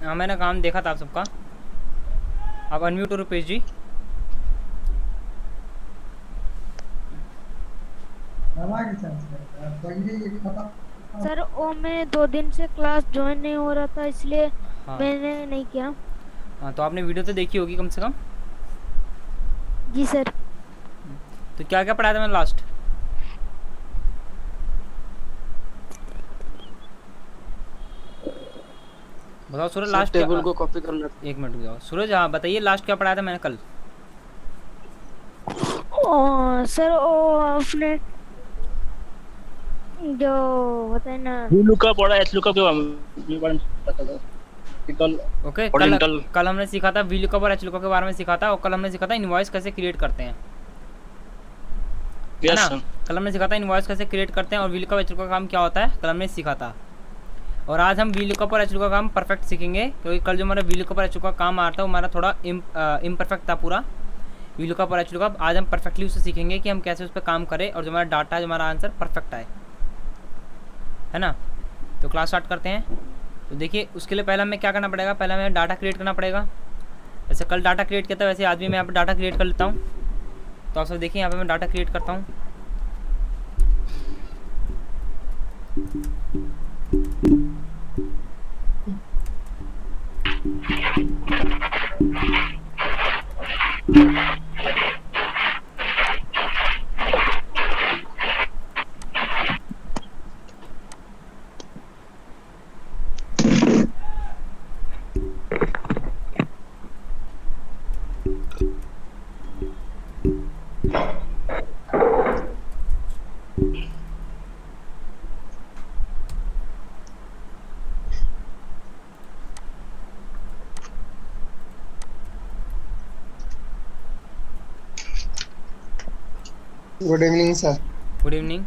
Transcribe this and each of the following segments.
हाँ मैंने काम देखा था आप सबका। आप अनम्यूट हो रुपेश जी। सर वो मैं 2 दिन से क्लास ज्वाइन नहीं हो रहा था, इसलिए हाँ मैंने नहीं किया। हाँ, तो आपने वीडियो तो देखी होगी कम से कम। जी सर। तो क्या क्या पढ़ाया था मैंने लास्ट? बताओ सूरज, सर लास्ट क्या टेबल को कॉपी करना था। एक मिनट रुक जाओ सूरज, हाँ बताइए लास्ट क्या पढ़ाया था मैंने कल? सर वो आपने जो बताए ना। वी लुकअप और एच लुकअप के बारे में पता था कि कल ओके, कल ओरिएंटल। कल हमने सीखा था वी लुकअप और एच लुकअप के बारे में सीखा था, और कल हमने सीखा था इनवॉइस कैसे क्रिएट करते हैं, है यस ना। सर। कल हमने सीखा था इनवॉइस कैसे क्रिएट करते हैं और वी लुकअप एच लुकअप का काम क्या होता है, कल हमने सीखा था। और आज हम वी लुकअप और एच लुकअप का काम परफेक्ट सीखेंगे, क्योंकि कल जो हमारा वी लुकअप और एच लुकअप का काम आ रहा था वो हमारा थोड़ा इम्परफेक्ट था पूरा। वी लुकअप और एच लुकअप आज हम परफेक्टली उससे सीखेंगे कि हम कैसे उस पर काम करें और जो हमारा डाटा है, जो हमारा आंसर परफेक्ट आए, है ना। तो क्लास स्टार्ट करते हैं। तो देखिए उसके लिए पहले हमें क्या करना पड़ेगा, पहले हमें डाटा क्रिएट करना पड़ेगा। जैसे कल डाटा क्रिएट किया था वैसे आज भी मैं यहाँ पर डाटा क्रिएट कर लेता हूँ। तो आप सब देखिए यहाँ पे मैं डाटा क्रिएट करता हूँ। Good evening sir. Good evening.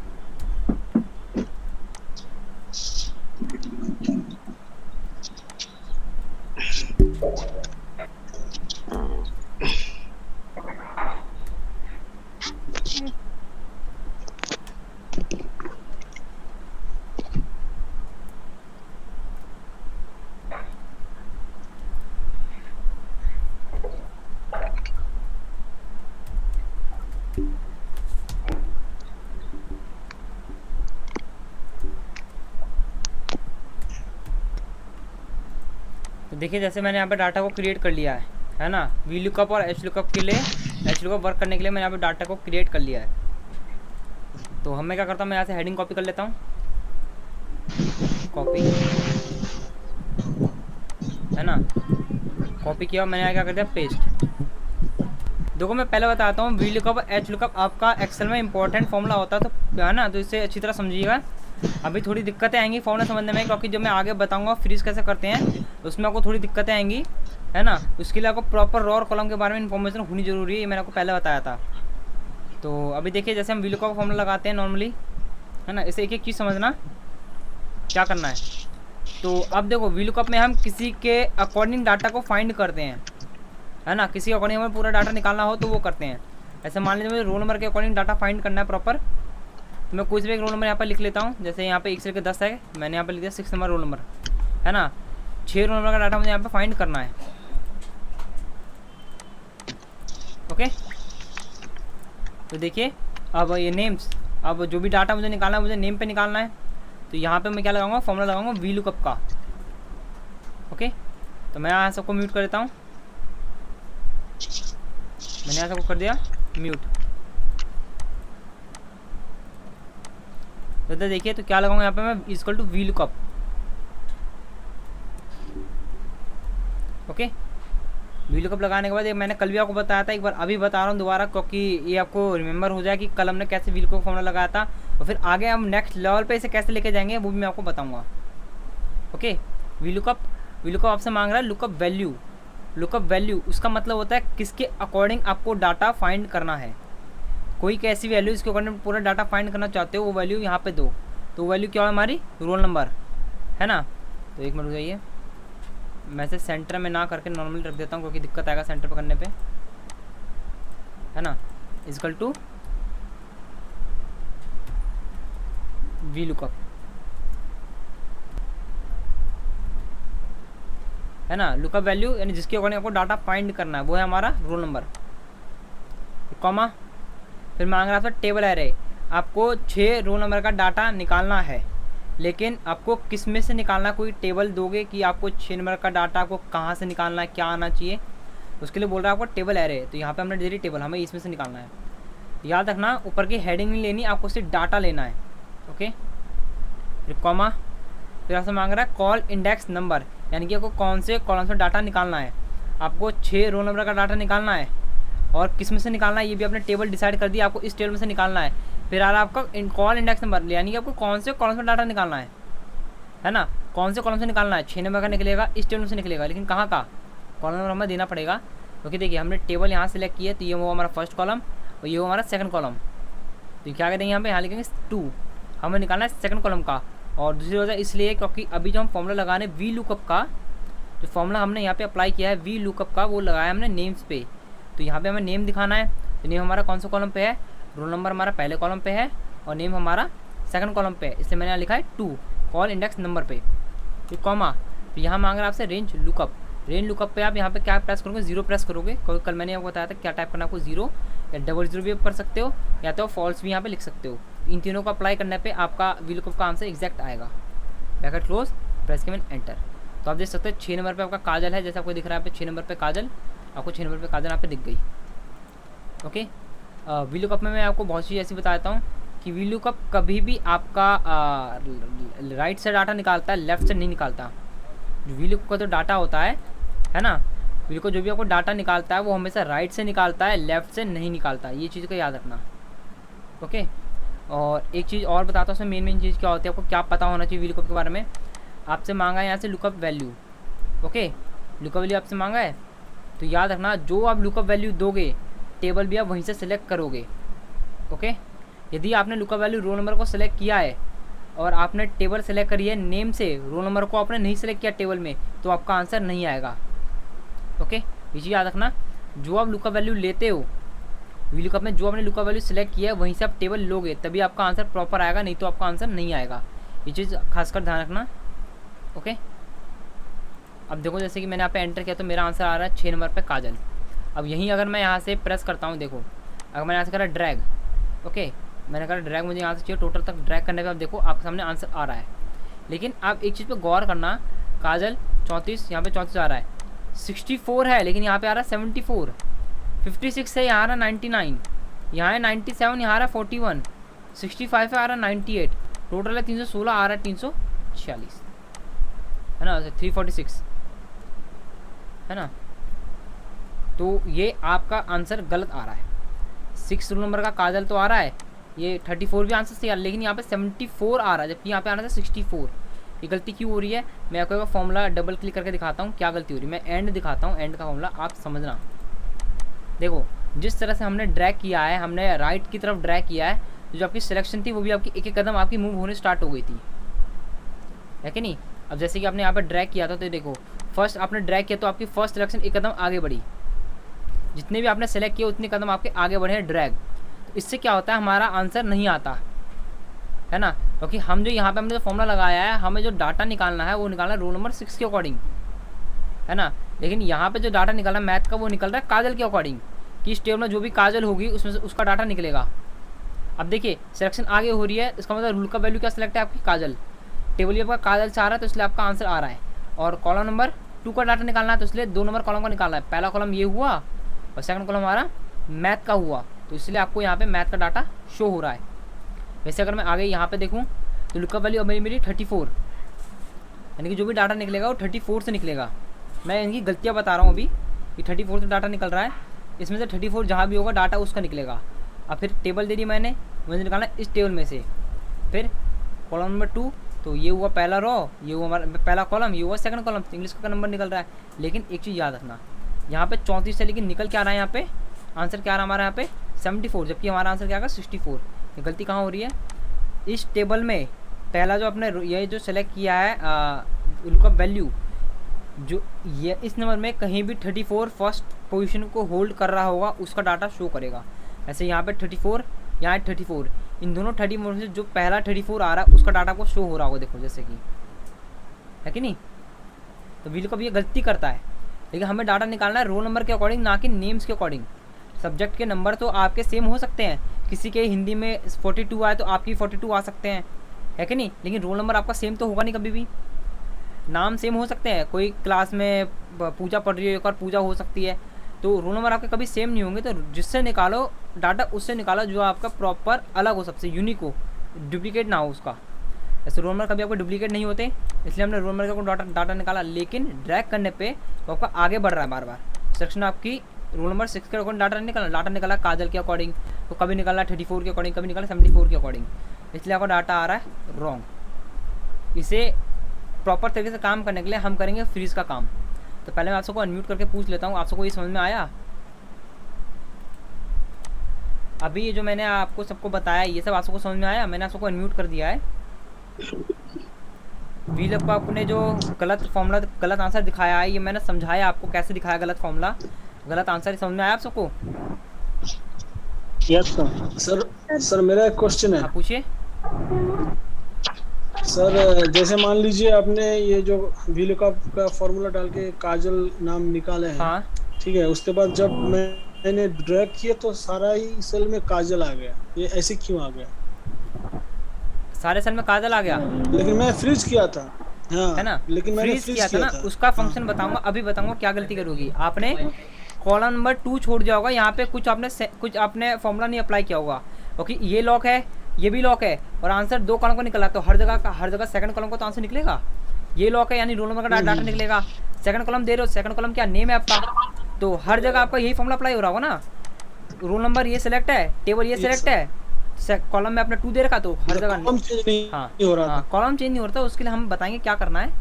तो देखिए जैसे मैंने यहाँ पे डाटा को क्रिएट कर लिया है ना। वी लुकअप और एच लुकअप के लिए, एच लुकअप वर्क करने के लिए मैंने यहाँ पे डाटा को क्रिएट कर लिया है। तो हमें क्या करता हूँ, मैं यहाँ से हेडिंग कॉपी कर लेता हूँ, कॉपी, है ना। कॉपी किया मैंने यहाँ क्या कर दिया, पेस्ट। देखो मैं पहले बताता हूँ, वी लुकअप एच लुकअप आपका एक्सेल में इंपॉर्टेंट फॉर्मूला होता है, तो है ना, तो इसे अच्छी तरह समझिएगा। अभी थोड़ी दिक्कतें आएंगी फॉर्मूला समझने में, क्योंकि जो मैं आगे बताऊंगा फ्रीज कैसे करते हैं उसमें आपको थोड़ी दिक्कतें आएंगी, है ना। उसके लिए आपको प्रॉपर रो और कॉलम के बारे में इन्फॉर्मेशन होनी जरूरी है, ये मैंने आपको पहले बताया था। तो अभी देखिए जैसे हम वी लुकअप का फॉर्मूला लगाते हैं नॉर्मली, है ना, इसे एक एक चीज़ समझना क्या करना है। तो अब देखो वी लुकअप में हम किसी के अकॉर्डिंग डाटा को फाइंड करते हैं, है ना। किसी के अकॉर्डिंग हमें पूरा डाटा निकालना हो तो वो करते हैं। ऐसे मान लीजिए मुझे रोल नंबर के अकॉर्डिंग डाटा फाइंड करना है प्रॉपर, तो मैं कोई भी एक रोल नंबर यहाँ पर लिख लेता हूँ। जैसे यहाँ पे 1 से लेकर 10 है, मैंने यहाँ पे लिख दिया 6 नंबर रोल नंबर, है ना। 6 रोल नंबर का डाटा मुझे यहाँ पे फाइंड करना है। ओके, तो देखिए अब ये नेम्स, अब जो भी डाटा मुझे निकालना है मुझे नेम पे निकालना है। तो यहाँ पे मैं क्या लगाऊंगा, फॉर्मूला लगाऊंगा वी लुकअप का। ओके, तो मैं यहाँ सबको म्यूट कर देता हूँ। मैंने यहाँ सबको कर दिया म्यूट। तो देखिए तो क्या लगाऊंगा यहाँ पे मैं, equal to VLOOKUP. Okay, VLOOKUP लगाने के बाद मैंने कल भी आपको बताया था, एक बार अभी बता रहा हूँ दोबारा, क्योंकि ये आपको रिमेंबर हो जाए कि कल हमने कैसे वी लुकअप फॉर्मूला लगाया था, और फिर आगे हम नेक्स्ट लेवल पे इसे कैसे लेके जाएंगे वो भी मैं आपको बताऊँगा। ओके, वी लुकअप आपसे मांग रहा है लुकअप वैल्यू। लुकअप वैल्यू उसका मतलब होता है किसके अकॉर्डिंग आपको डाटा फाइंड करना है। कोई कैसी वैल्यू इसके अकॉर्डिंग पूरा डाटा फाइंड करना चाहते हो, वो वैल्यू यहाँ पे दो। तो वैल्यू क्या है हमारी, रोल नंबर, है ना। तो एक मिनट हो जाइए, मैं से सेंटर में ना करके नॉर्मली रख देता हूँ, क्योंकि दिक्कत आएगा सेंटर पर करने पे, है ना। Equal to VLOOKUP. है ना। लुकअप वैल्यू यानी जिसके अकॉर्डिंग आपको डाटा फाइंड करना है वो है हमारा रोल नंबर, कॉमा। फिर मांग रहा था टेबल एरे, आपको 6 रोल नंबर का डाटा निकालना है, लेकिन आपको किस में से निकालना, कोई टेबल दोगे कि आपको 6 नंबर का डाटा आपको कहाँ से निकालना है, क्या आना चाहिए, उसके लिए बोल रहा है आपको टेबल एरे। तो यहाँ पे हमने दे दी टेबल, हमें इसमें से निकालना है। याद रखना ऊपर की हेडिंग नहीं लेनी, आपको सिर्फ डाटा लेना है, ओके। फिर कॉमा, फिर आपसे मांग रहा है कॉल इंडेक्स नंबर, यानी कि आपको कौन से कॉलम से डाटा निकालना है। आपको 6 रोल नंबर का डाटा निकालना है और किस में से निकालना है ये भी आपने टेबल डिसाइड कर दिया, आपको इस टेबल में से निकालना है। फिर आ रहा है आपका कॉल इंडेक्स नंबर, यानी कि आपको कौन से कॉलम से डाटा निकालना है ना, कौन से कॉलम से निकालना है। 6 नंबर का निकलेगा, इस टेबल में से निकलेगा, लेकिन कहाँ का कॉलम नंबर हमें देना पड़ेगा, क्योंकि देखिए हमने टेबल यहाँ सेलेक्ट किया है, तो ये वो हमारा फर्स्ट कॉलम और ये वो हमारा सेकंड कॉलम। तो क्या करेंगे यहाँ पे, यहाँ लिखेंगे 2, हमें निकालना है सेकंड कॉलम का। और दूसरी वजह इसलिए क्योंकि अभी जो हम फॉर्मूला लगा रहे हैं वी लुकअप का, जो फॉर्मूला हमने यहाँ पे अप्लाई किया है वी लुकअप का, वो लगाया हमने नेम्स पे। तो यहाँ पे हमें नेम दिखाना है, तो नेम हमारा कौन सा कॉलम पे है, रोल नंबर हमारा पहले कॉलम पे है और नेम हमारा सेकंड कॉलम पे है, इसलिए मैंने यहाँ लिखा है 2 कॉल इंडेक्स नंबर पे। फिर कॉमा, तो यहाँ मांग रहा है आपसे रेंज लुकअप। रेंज लुकअप पे आप यहाँ पे क्या प्रेस करोगे, 0 प्रेस करोगे, क्योंकि कल मैंने आपको बताया था क्या टाइप करना आपको, 0 या 00 भी कर सकते हो, या तो फॉल्स भी यहाँ पे लिख सकते हो। इन तीनों को अप्लाई करने पे आपका वी लुकअप का आंसर एग्जैक्ट आएगा। ब्रैकेट क्लोज, प्रेस के एंटर। तो आप देख सकते हैं 6 नंबर पे आपका काजल है, जैसे आपको दिख रहा है यहाँ पे 6 नंबर पे काजल, आपको 6 नंबर पे काजल यहाँ पे दिख गई, ओके। वी लुकअप में मैं आपको बहुत चीज़ ऐसी बताता हूँ कि वी लुकअप कभी भी आपका राइट से डाटा निकालता है, लेफ्ट से नहीं निकालता। वी लुकअप का जो डाटा होता है ना, वी लुकअप जो भी आपको डाटा निकालता है वो हमेशा राइट से निकालता है, लेफ्ट से नहीं निकालता, ये चीज़ को याद रखना, ओके। और एक चीज़ और बताता हूँ उसमें मेन चीज़ क्या होती है, आपको क्या पता होना चाहिए वी लुकअप के बारे में। आपसे मांगा है यहाँ से lookup value, okay, lookup value आपसे मांगा है, तो याद रखना जो आप लुकअप वैल्यू दोगे टेबल भी आप वहीं से सिलेक्ट करोगे, ओके। यदि आपने लुकअप वैल्यू रोल नंबर को सिलेक्ट किया है और आपने टेबल सेलेक्ट करी है नेम से, रोल नंबर को आपने नहीं सेलेक्ट किया टेबल में, तो आपका आंसर नहीं आएगा, ओके। ये चीज़ याद रखना, जो आप लुकअप वैल्यू लेते हो वी लुकअप में, जो आपने लुकअप वैल्यू सेलेक्ट किया है वहीं से आप टेबल लोगे, तभी आपका आंसर प्रॉपर आएगा, नहीं तो आपका आंसर नहीं आएगा। ये चीज़ खासकर ध्यान रखना, ओके। अब देखो जैसे कि मैंने यहाँ पे एंटर किया तो मेरा आंसर आ रहा है 6 नंबर पे काजल। अब यहीं अगर मैं यहाँ से प्रेस करता हूँ, देखो अगर मैंने यहाँ से करा ड्रैग, ओके, मैंने कहा ड्रैग, मुझे यहाँ से चाहिए टोटल तक ड्रैग करने पे आप देखो आपके सामने आंसर आ रहा है। लेकिन आप एक चीज़ पे गौर करना, काजल 34, यहाँ पे 34 आ रहा है, 64 है लेकिन यहाँ पे आ रहा है 74, 56 है यहाँ आ रहा है 99, यहाँ है 97, यहाँ आ रहा है 41, 65 है आ रहा है 98, टोटल है 316, आ रहा है 346, है ना, 346, है ना। तो ये आपका आंसर गलत आ रहा है। 6 रोल नंबर का काजल तो आ रहा है, ये 34 भी आंसर सही आ रहा है, लेकिन यहाँ पे 74 आ रहा है, जबकि यहाँ पे आना था 64। ये गलती क्यों हो रही है, मैं आपको एक फॉर्मूला डबल क्लिक करके दिखाता हूँ क्या गलती हो रही है। मैं एंड दिखाता हूँ, एंड का फॉर्मूला आप समझना। देखो जिस तरह से हमने ड्रैग किया है, हमने राइट की तरफ ड्रैग किया है, तो जो आपकी सिलेक्शन थी वो भी आपकी एक एक कदम आपकी मूव होने स्टार्ट हो गई थी, है कि नहीं। अब जैसे कि आपने यहाँ पर ड्रैग किया था, तो देखो फर्स्ट आपने ड्रैग किया तो आपकी फर्स्ट सिलेक्शन एक कदम आगे बढ़ी, जितने भी आपने सेलेक्ट किए उतने कदम आपके आगे बढ़े हैं ड्रैग। तो इससे क्या होता है, हमारा आंसर नहीं आता है ना, क्योंकि हम जो यहाँ पे हमने जो फॉर्मूला लगाया है, हमें जो डाटा निकालना है वो निकालना है रोल नंबर 6 के अकॉर्डिंग, है ना। लेकिन यहाँ पे जो डाटा निकालना है मैथ का, वो निकल रहा है काजल के अकॉर्डिंग, कि इस टेबल में जो भी काजल होगी उसमें से उसका डाटा निकलेगा। अब देखिए सिलेक्शन आगे हो रही है, इसका मतलब रूल का वैल्यू क्या सिलेक्ट है आपकी, काजल। टेबल भी आपका काजल से आ रहा है तो इसलिए आपका आंसर आ रहा है। और कॉलम नंबर 2 का डाटा निकालना है तो इसलिए 2 नंबर कॉलम का निकालना है। पहला कॉलम ये हुआ और सेकंड कॉलम हमारा मैथ का हुआ, तो इसलिए आपको यहाँ पे मैथ का डाटा शो हो रहा है। वैसे अगर मैं आगे यहाँ पे देखूँ तो लुकअप वैल्यू अब मेरी 34, यानी कि जो भी डाटा निकलेगा वो 34 से निकलेगा। मैं इनकी गलतियाँ बता रहा हूँ अभी, कि 34 से डाटा निकल रहा है, इसमें से 34 जहाँ भी होगा डाटा उसका निकलेगा। अब फिर टेबल दे दी मैंने, मुझे निकालना है इस टेबल में से। फिर कॉलम नंबर 2, तो ये हुआ पहला रो, ये हुआ हमारा पहला कॉलम, ये हुआ सेकंड कॉलम, इंग्लिश का नंबर निकल रहा है। लेकिन एक चीज़ याद रखना, यहाँ पे 34 है लेकिन निकल क्या आ रहा है, यहाँ पे आंसर क्या आ रहा है हमारा यहाँ पे 74, जबकि हमारा आंसर क्या आएगा 64। ये गलती कहाँ हो रही है, इस टेबल में पहला जो अपने ये जो सेलेक्ट किया है उनका वैल्यू, जो ये इस नंबर में कहीं भी 34 फर्स्ट पोजीशन को होल्ड कर रहा होगा उसका डाटा शो करेगा। ऐसे यहाँ पे 34, यहाँ 34, इन दोनों 34 में से जो पहला 34 आ रहा है उसका डाटा को शो हो रहा होगा, देखो जैसे कि, है कि नहीं। तो वी लुकअप ये गलती करता है, लेकिन हमें डाटा निकालना है रोल नंबर के अकॉर्डिंग, ना कि नेम्स के अकॉर्डिंग। सब्जेक्ट के नंबर तो आपके सेम हो सकते हैं, किसी के हिंदी में 42 आए तो आपकी 42 आ सकते हैं, है कि नहीं, लेकिन रोल नंबर आपका सेम तो होगा नहीं कभी भी। नाम सेम हो सकते हैं, कोई क्लास में पूजा पढ़ रही है, एक और पूजा हो सकती है, तो रोल नंबर आपके कभी सेम नहीं होंगे। तो जिससे निकालो डाटा उससे निकालो जो आपका प्रॉपर अलग हो, सबसे यूनिक हो, डुप्लीकेट ना हो उसका। ऐसे रोल नंबर कभी आपको डुप्लीकेट नहीं होते, इसलिए हमने रोल नंबर का डाटा निकाला। लेकिन ड्रैग करने पे वो आपका आगे बढ़ रहा है बार बार। सेक्शन आपकी रोल नंबर 6 के अकॉर्डिंग डाटा निकाला काजल के अकॉर्डिंग, तो कभी निकाला 34 के अकॉर्डिंग, कभी निकाला 74 के अकॉर्डिंग, इसलिए आपका डाटा आ रहा है रॉन्ग। इसे प्रॉपर तरीके से काम करने के लिए हम करेंगे फ्रीज का काम। तो पहले मैं आप सबको अनम्यूट करके पूछ लेता हूँ, आप सबको ये समझ में आया? अभी ये जो मैंने आपको सबको बताया ये सब आप सबको समझ में आया? मैंने आप सबको अनम्यूट कर दिया है। वी लुकअप ने जो गलत फॉर्मूला, गलत आंसर दिखाया है, ये मैंने समझाया आपको कैसे दिखाया गलत फॉर्मूला, गलत आंसर। समझ में आया आप सबको? Yes sir. सर मेरा एक क्वेश्चन है। आप पूछिए। सर जैसे मान लीजिए आपने ये जो वी लुकअप का फॉर्मूला डाल के काजल नाम निकाले हैं, हाँ ठीक है, उसके बाद जब मैंने ड्रैग किया तो सारा ही सेल में काजल आ गया, ये ऐसे क्यों आ गया? सारे सेल में काजल आ गया, लेकिन मैं फ्रीज किया था, हाँ है ना, लेकिन मैंने फ्रीज किया था ना, था। उसका फंक्शन बताऊंगा, अभी बताऊंगा क्या गलती करोगी। आपने कॉलम नंबर 2 छोड़ दिया होगा, यहाँ पे कुछ आपने फॉर्मूला नहीं अप्लाई किया होगा, क्योंकि ये लॉक है, ये भी लॉक है, और आंसर 2 कॉलम का निकला, तो हर जगह सेकंड कॉलम का तो आंसर निकलेगा। ये लॉक है यानी रोल नंबर का डाटा निकलेगा। सेकंड कॉलम दे रहे हो, सेकंड कॉलम क्या नेम है आपका, तो हर जगह आपका यही फॉर्मूला अप्लाई हो रहा होगा ना। रोल नंबर ये सिलेक्ट है, टेबल ये सिलेक्ट है, कॉलम में आपने 2 दे रखा, तो हर जगह कॉलम चेंज नहीं हो रहा था। कॉलम चेंज नहीं होता। उसके लिए हम बताएंगे क्या करना है,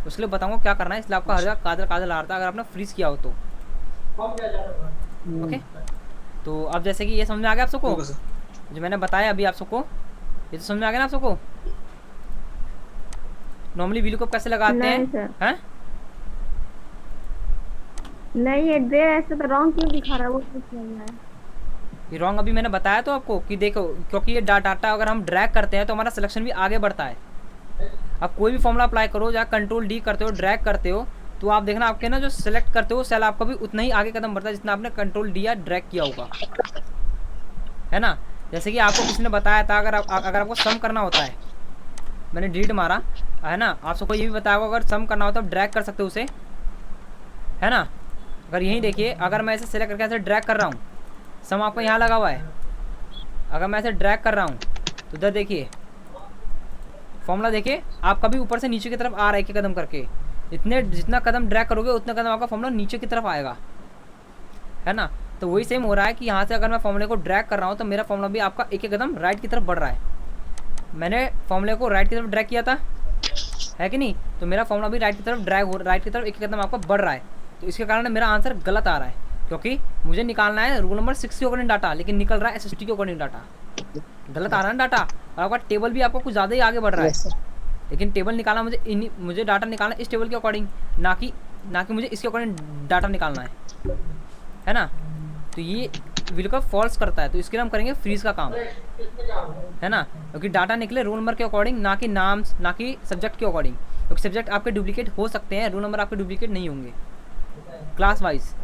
उसके लिए बताऊंगा क्या करना है, इसलिए आपका हर जगह काजल आ रहा था अगर आपने फ्रीज किया हो तो। ओके, तो अब जैसे कि ये समझ में आ गया आप सबको जो मैंने बताया अभी आप सबको, ये तो समझ में आ गया ना आप सबको? नॉर्मली वी लुकअप कैसे लगाते हैं? हैं? नहीं ये ड्रे ऐसे तो रॉन्ग क्यों दिखा रहा है, वो पूछ रहा है। ये रॉन्ग अभी मैंने बताया तो आपको कि देखो, क्योंकि ये डाटा अगर हम ड्रैग करते हैं तो हमारा सिलेक्शन भी आगे बढ़ता है। अब कोई भी फॉर्मूला अप्लाई करो, या कंट्रोल डी करते हो, ड्रैग करते हो, तो आप देखना आपके ना जो सिलेक्ट करते हो सेल आपका भी उतना ही आगे कदम बढ़ता है जितना आपने कंट्रोल डी या ड्रैग किया होगा, है ना। जैसे कि आपको किसी ने बताया था अगर आपको सम करना होता है, मैंने डिलीट मारा है ना, आप सबको ये भी बताया होगा अगर सम करना होता है तो ड्रैग कर सकते हो उसे, है ना। अगर यहीं देखिए, अगर मैं इसे सेलेक्ट करके ऐसे ड्रैग कर रहा हूँ, सम आपको यहाँ लगा हुआ है, अगर मैं ऐसे ड्रैग कर रहा हूँ तो इधर देखिए फॉर्मूला देखिए आपका भी ऊपर से नीचे की तरफ आ रहा है, एक कदम करके। जितना कदम ड्रैग करोगे उतना कदम आपका फॉर्मूला नीचे की तरफ आएगा, है ना। तो वही सेम हो रहा है कि यहाँ से अगर मैं फॉर्मूले को ड्रैग कर रहा हूँ तो मेरा फॉर्मूला भी आपका एक कदम राइट की तरफ बढ़ रहा है। मैंने फॉर्मूले को राइट की तरफ ड्रैग किया था, है कि नहीं, तो मेरा फॉर्मूला भी राइट की तरफ राइट की तरफ एक कदम आपका बढ़ रहा है। तो इसके कारण मेरा आंसर गलत आ रहा है, क्योंकि मुझे निकालना है रोल नंबर 6 के अकॉर्डिंग डाटा, लेकिन निकल रहा है SST के अकॉर्डिंग डाटा। गलत आ रहा है ना डाटा, और आपका टेबल भी आपको कुछ ज़्यादा ही आगे बढ़ रहा है। लेकिन टेबल निकालना मुझे डाटा निकालना इस टेबल के अकॉर्डिंग, ना कि मुझे इसके अकॉर्डिंग डाटा निकालना है ना। तो ये वी लुकअप फॉल्स करता है, तो इसके लिए हम करेंगे फ्रीज का काम, है ना, क्योंकि डाटा निकले रोल नंबर के अकॉर्डिंग, ना कि नाम, ना कि सब्जेक्ट के अकॉर्डिंग, क्योंकि सब्जेक्ट आपके डुप्लीकेट हो सकते हैं, रोल नंबर आपके डुप्लीकेट नहीं होंगे क्लास वाइज।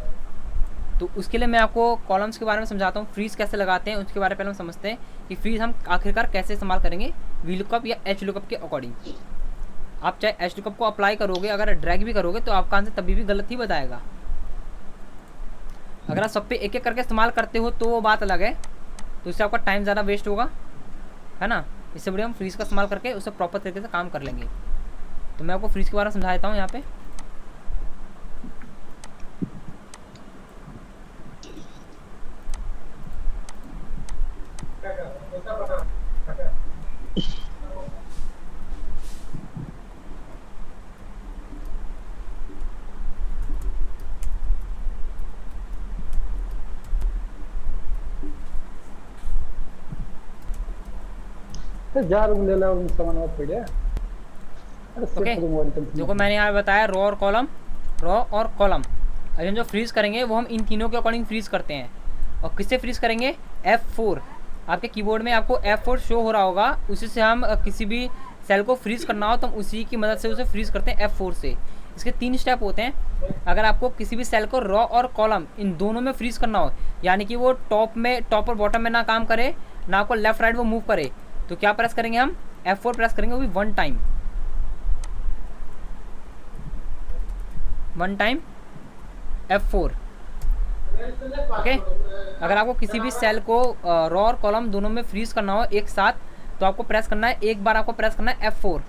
तो उसके लिए मैं आपको कॉलम्स के बारे में समझाता हूँ, फ्रीज कैसे लगाते हैं उसके बारे में पहले हम समझते हैं कि फ्रीज हम आखिरकार कैसे इस्तेमाल करेंगे वी लुकअप या एच लुकअप के अकॉर्डिंग। आप चाहे एच लुकअप को अप्लाई करोगे, अगर ड्रैग भी करोगे तो आपका आंसर तभी भी गलत ही बताएगा। अगर आप सब पे एक एक करके इस्तेमाल करते हो तो वो बात अलग है, तो इससे आपका टाइम ज़्यादा वेस्ट होगा, है ना। इससे बढ़िया हम फ्रीज का इस्तेमाल करके उससे प्रॉपर तरीके से काम कर लेंगे। तो मैं आपको फ्रीज के बारे में समझा देता हूँ यहाँ पे। ओके, देखो मैंने यहाँ बताया रो और कॉलम। अभी हम जो फ्रीज करेंगे वो हम इन तीनों के अकॉर्डिंग फ्रीज करते हैं। और किससे फ्रीज करेंगे? F4। आपके कीबोर्ड में आपको F4 शो हो रहा होगा, उसी से हम किसी भी सेल को फ्रीज करना हो तो हम उसी की मदद से उसे फ्रीज करते हैं F4 से। इसके 3 स्टेप होते हैं। अगर आपको किसी भी सेल को रो और कॉलम इन दोनों में फ्रीज करना हो, यानी कि वो टॉप और बॉटम में ना काम करे, ना आपको लेफ्ट राइट वो मूव करे, तो क्या प्रेस करेंगे हम? F4 प्रेस करेंगे, वो भी वन टाइम F4। ओके। अगर आपको किसी भी सेल को रो और कॉलम दोनों में फ्रीज करना हो एक साथ, तो आपको प्रेस करना है, एक बार आपको प्रेस करना है F4,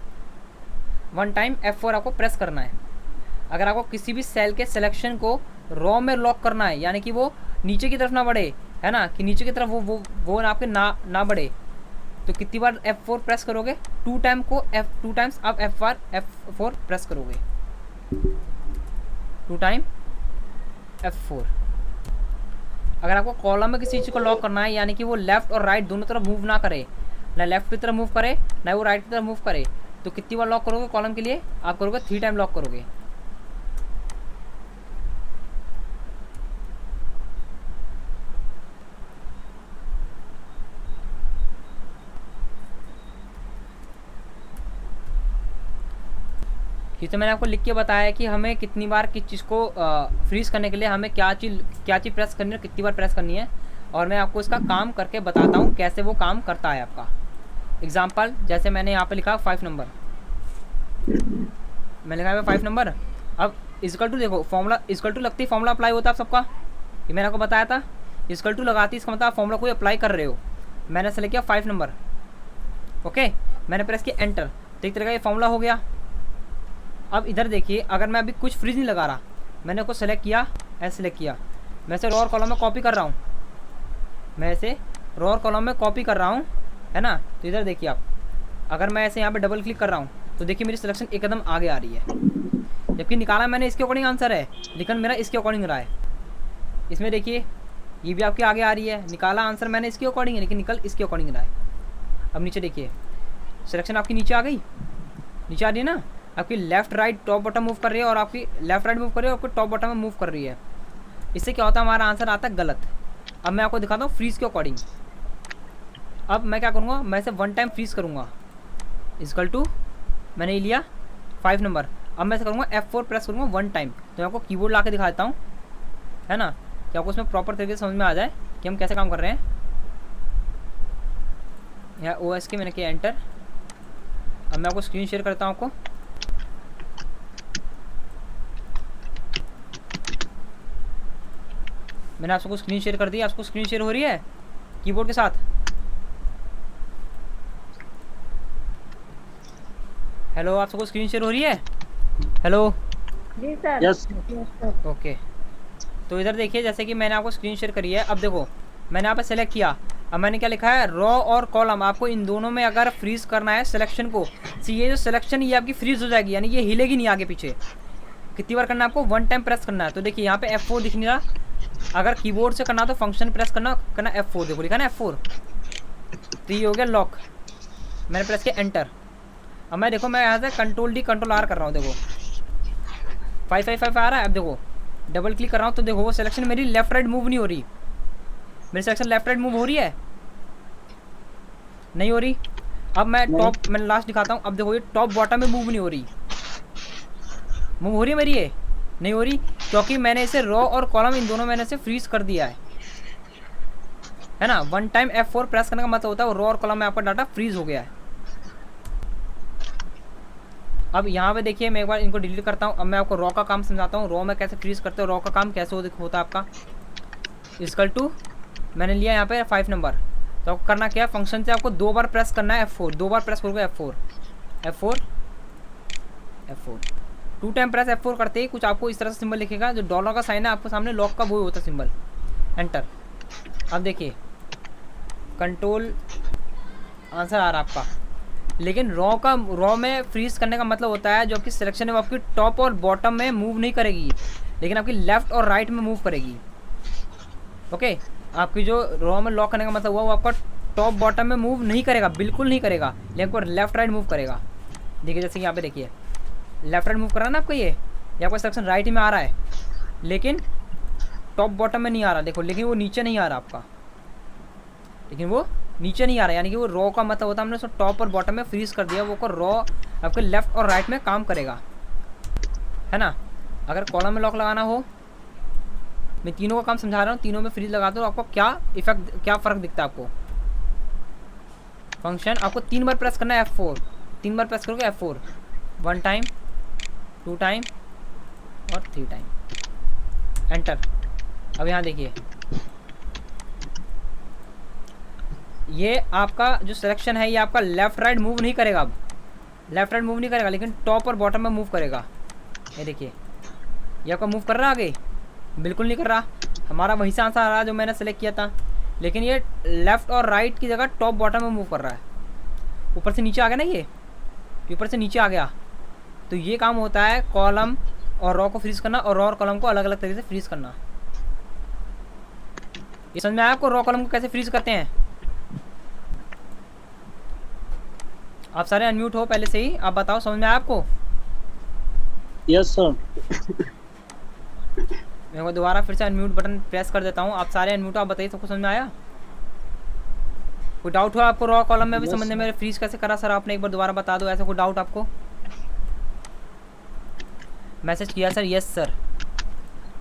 वन टाइम F4 आपको प्रेस करना है। अगर आपको किसी भी सेल के सिलेक्शन को रो में लॉक करना है, यानी कि वो नीचे की तरफ ना बढ़े, है ना, कि नीचे की तरफ वो आपके ना बढ़े, तो कितनी बार F4 प्रेस करोगे? 2 टाइम्स आप F4 प्रेस करोगे, 2 टाइम F4। अगर आपको कॉलम में किसी चीज़ को लॉक करना है, यानी कि वो लेफ्ट और राइट दोनों तरफ मूव ना करे, ना लेफ्ट की तरफ मूव करे ना वो राइट की तरफ मूव करे, तो कितनी बार लॉक करोगे कॉलम के लिए? आप करोगे 3 टाइम लॉक करोगे। ये तो मैंने आपको लिख के बताया कि हमें कितनी बार किस चीज़ को फ्रीज करने के लिए हमें क्या चीज़ प्रेस करनी है, कितनी बार प्रेस करनी है, और मैं आपको इसका काम करके बताता हूँ कैसे वो काम करता है आपका। एग्जांपल जैसे मैंने यहाँ पे लिखा 5 नंबर, मैंने लिखा है 5 नंबर। अब इक्वल टू देखो, फॉर्मूला इक्वल टू लगती फॉर्मूला अप्लाई होता है आप सबका, ये मैंने आपको बताया था। इक्वल टू लगाती इसका मतलब आप फॉर्मूला कोई अप्लाई कर रहे हो। मैंने सेलेक्ट किया 5 नंबर, ओके, मैंने प्रेस किया एंटर, तो एक तरह का ये फॉर्मूला हो गया। अब इधर देखिए, अगर मैं अभी कुछ फ्रीज नहीं लगा रहा, मैंने उसको सेलेक्ट किया, ऐसे सेलेक्ट किया, मैं इसे रो और कॉलम में कॉपी कर रहा हूँ, मैं इसे रो और कॉलम में कॉपी कर रहा हूँ, है ना। तो इधर देखिए आप, अगर मैं ऐसे यहाँ पे डबल क्लिक कर रहा हूँ, तो देखिए मेरी सिलेक्शन एकदम आगे आ रही है, जबकि निकाला मैंने इसके अकॉर्डिंग आंसर है, लेकिन मेरा इसके अकॉर्डिंग रहा है। इसमें देखिए ये भी आपके आगे आ रही है, निकाला आंसर मैंने इसके अकॉर्डिंग है, लेकिन निकल इसके अकॉर्डिंग रहा है। अब नीचे देखिए, सिलेक्शन आपकी नीचे आ गई, नीचे आ रही है ना, आपकी left right top bottom move कर रही है, और आपकी लेफ्ट राइट मूव कर रही है और आपकी टॉप बॉटम में मूव कर रही है। इससे क्या होता है, हमारा आंसर आता है गलत। अब मैं आपको दिखाता हूँ फ्रीज के अकॉर्डिंग। अब मैं क्या करूँगा, मैं इसे 1 टाइम फ्रीज करूँगा, इक्वल टू मैंने ये लिया 5 नंबर। अब मैं ऐसा करूँगा F4 प्रेस करूँगा 1 टाइम। तो मैं आपको कीबोर्ड ला के दिखा देता हूँ, है ना, कि आपको उसमें प्रॉपर तरीके से समझ में आ जाए कि हम कैसे काम कर रहे हैं। यहाँ OS के मैंने किया एंटर। अब मैं आपको स्क्रीन शेयर करता हूँ आपको, मैंने आप सबको स्क्रीन शेयर कर दी। आपको स्क्रीन शेयर हो रही है कीबोर्ड के साथ? हेलो, आप सबको स्क्रीन शेयर हो रही है? हेलो जी सर। Yes okay. तो इधर देखिए, जैसे कि मैंने आपको स्क्रीन शेयर करी है। अब देखो, मैंने यहाँ पे सेलेक्ट किया, अब मैंने क्या लिखा है, रो और कॉलम। आपको इन दोनों में अगर फ्रीज करना है सिलेक्शन को, तो ये जो सिलेक्शन ये आपकी फ्रीज हो जाएगी, यानी ये हिलेगी नहीं आगे पीछे। कितनी बार करना है आपको? 1 टाइम प्रेस करना है। तो देखिए यहाँ पे F4 दिख नहीं रहा, अगर कीबोर्ड से करना तो फंक्शन प्रेस करना F4, देखो लिखा ना F4, तो ये हो गया लॉक। मैंने प्रेस किया एंटर। अब मैं देखो, मैं यहाँ से कंट्रोल D कंट्रोल R कर रहा हूँ, देखो 555 आ रहा है। अब देखो डबल क्लिक कर रहा हूँ, तो देखो वो सिलेक्शन मेरी लेफ्ट राइट मूव नहीं हो रही, मेरी सिलेक्शन लेफ्ट राइट मूव हो रही है, नहीं हो रही। अब मैं टॉप, मैंने लास्ट दिखाता हूँ। अब देखो ये टॉप बॉटम में मूव नहीं हो रही, मूव हो रही है मेरी, ये नहीं हो रही, क्योंकि मैंने इसे रो और कॉलम इन दोनों मैंने इसे फ्रीज कर दिया है ना। 1 टाइम F4 प्रेस करने का मतलब होता है रो और कॉलम में आपका डाटा फ्रीज हो गया है। अब यहाँ पे देखिए, मैं एक बार इनको डिलीट करता हूँ। अब मैं आपको रो का काम समझाता हूँ, रो में कैसे फ्रीज करते हो, रो का काम कैसे होता है आपका। इक्वल टू मैंने लिया यहाँ पे 5 नंबर, तो आपको करना क्या है, फंक्शन से आपको 2 बार प्रेस करना है F4, 2 बार प्रेस करोगे F4 2 टाइम प्रेस F4 करते ही कुछ आपको इस तरह से सिंबल लिखेगा, जो डॉलर का साइन है आपको सामने, लॉक का वो होता है सिंबल, एंटर। अब देखिए कंट्रोल आंसर आ रहा है आपका, लेकिन रो में फ्रीज करने का मतलब होता है जो आपकी सिलेक्शन है वो आपकी टॉप और बॉटम में मूव नहीं करेगी, लेकिन आपकी लेफ्ट और राइट में मूव करेगी। ओके, आपकी जो रो में लॉक करने का मतलब हुआ वो आपका टॉप बॉटम में मूव नहीं करेगा, बिल्कुल नहीं करेगा, लेकिन आपको लेफ्ट राइट मूव करेगा। देखिए जैसे कि यहाँ पे देखिए लेफ्ट राइट मूव कर रहा है ना आपको, ये आपका सिलेक्शन राइट में आ रहा है, लेकिन टॉप बॉटम में नहीं आ रहा, देखो, लेकिन वो नीचे नहीं आ रहा आपका, लेकिन वो नीचे नहीं आ रहा, यानी कि वो रो का मतलब होता है हमने उसको टॉप और बॉटम में फ्रीज कर दिया, वो को रो आपके लेफ्ट और राइट में काम करेगा। है ना। अगर कॉलम में लॉक लगाना हो, मैं तीनों का काम समझा रहा हूँ, तीनों में फ्रीज लगाते हो आपको क्या इफेक्ट, क्या फ़र्क दिखता है आपको। फंक्शन आपको 3 बार प्रेस करना है F4, 3 बार प्रेस करोगे F4, 1 टाइम, 2 टाइम और 3 टाइम, एंटर। अब यहाँ देखिए ये आपका जो सिलेक्शन है ये आपका लेफ़्ट राइट मूव नहीं करेगा, अब लेफ़्ट राइट मूव नहीं करेगा, लेकिन टॉप और बॉटम में मूव करेगा। ये देखिए ये आपका मूव कर रहा है आगे, बिल्कुल नहीं कर रहा, हमारा वही से आंसर आ रहा है जो मैंने सेलेक्ट किया था, लेकिन ये लेफ़्ट और राइट की जगह टॉप बॉटम में मूव कर रहा है। ऊपर से नीचे आ गया ना, ये ऊपर से नीचे आ गया। तो ये काम होता है कॉलम और रॉ को फ्रीज करना और रॉ और कॉलम को अलग अलग तरीके से फ्रीज करना। ये समझ में आया आपको रॉ कॉलम को कैसे फ्रीज करते हैं? आप सारे अनम्यूट हो पहले से ही, आप बताओ समझ में आया आपको? Yes sir. मैं को दोबारा फिर से अनम्यूट बटन प्रेस कर देता हूँ, आप सारे अनम्यूट हो, आप बताइए सबको समझ में आया? कोई डाउट हो आपको रॉ कॉलम में भी समझने में, फ्रीज कैसे करा सर आपने, एक बार दोबारा बता दो, ऐसा कोई डाउट आपको? मैसेज किया सर, यस सर।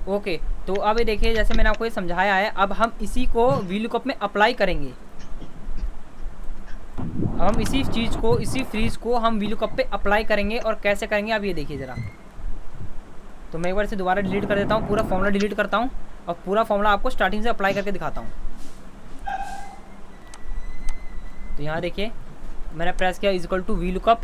ओके तो अब ये देखिए जैसे मैंने आपको ये समझाया है, अब हम इसी को वीलुकअप में अप्लाई करेंगे। अब हम इसी चीज़ को, इसी फ्रीज को हम वीलुकअप पे अप्लाई करेंगे, और कैसे करेंगे अब ये देखिए ज़रा। तो मैं एक बार से दोबारा डिलीट कर देता हूँ, पूरा फॉर्मूला डिलीट करता हूँ और पूरा फॉर्मूला आपको स्टार्टिंग से अप्लाई करके दिखाता हूँ। तो यहाँ देखिए मैंने प्रेस किया इक्वल टू वीलुकअप।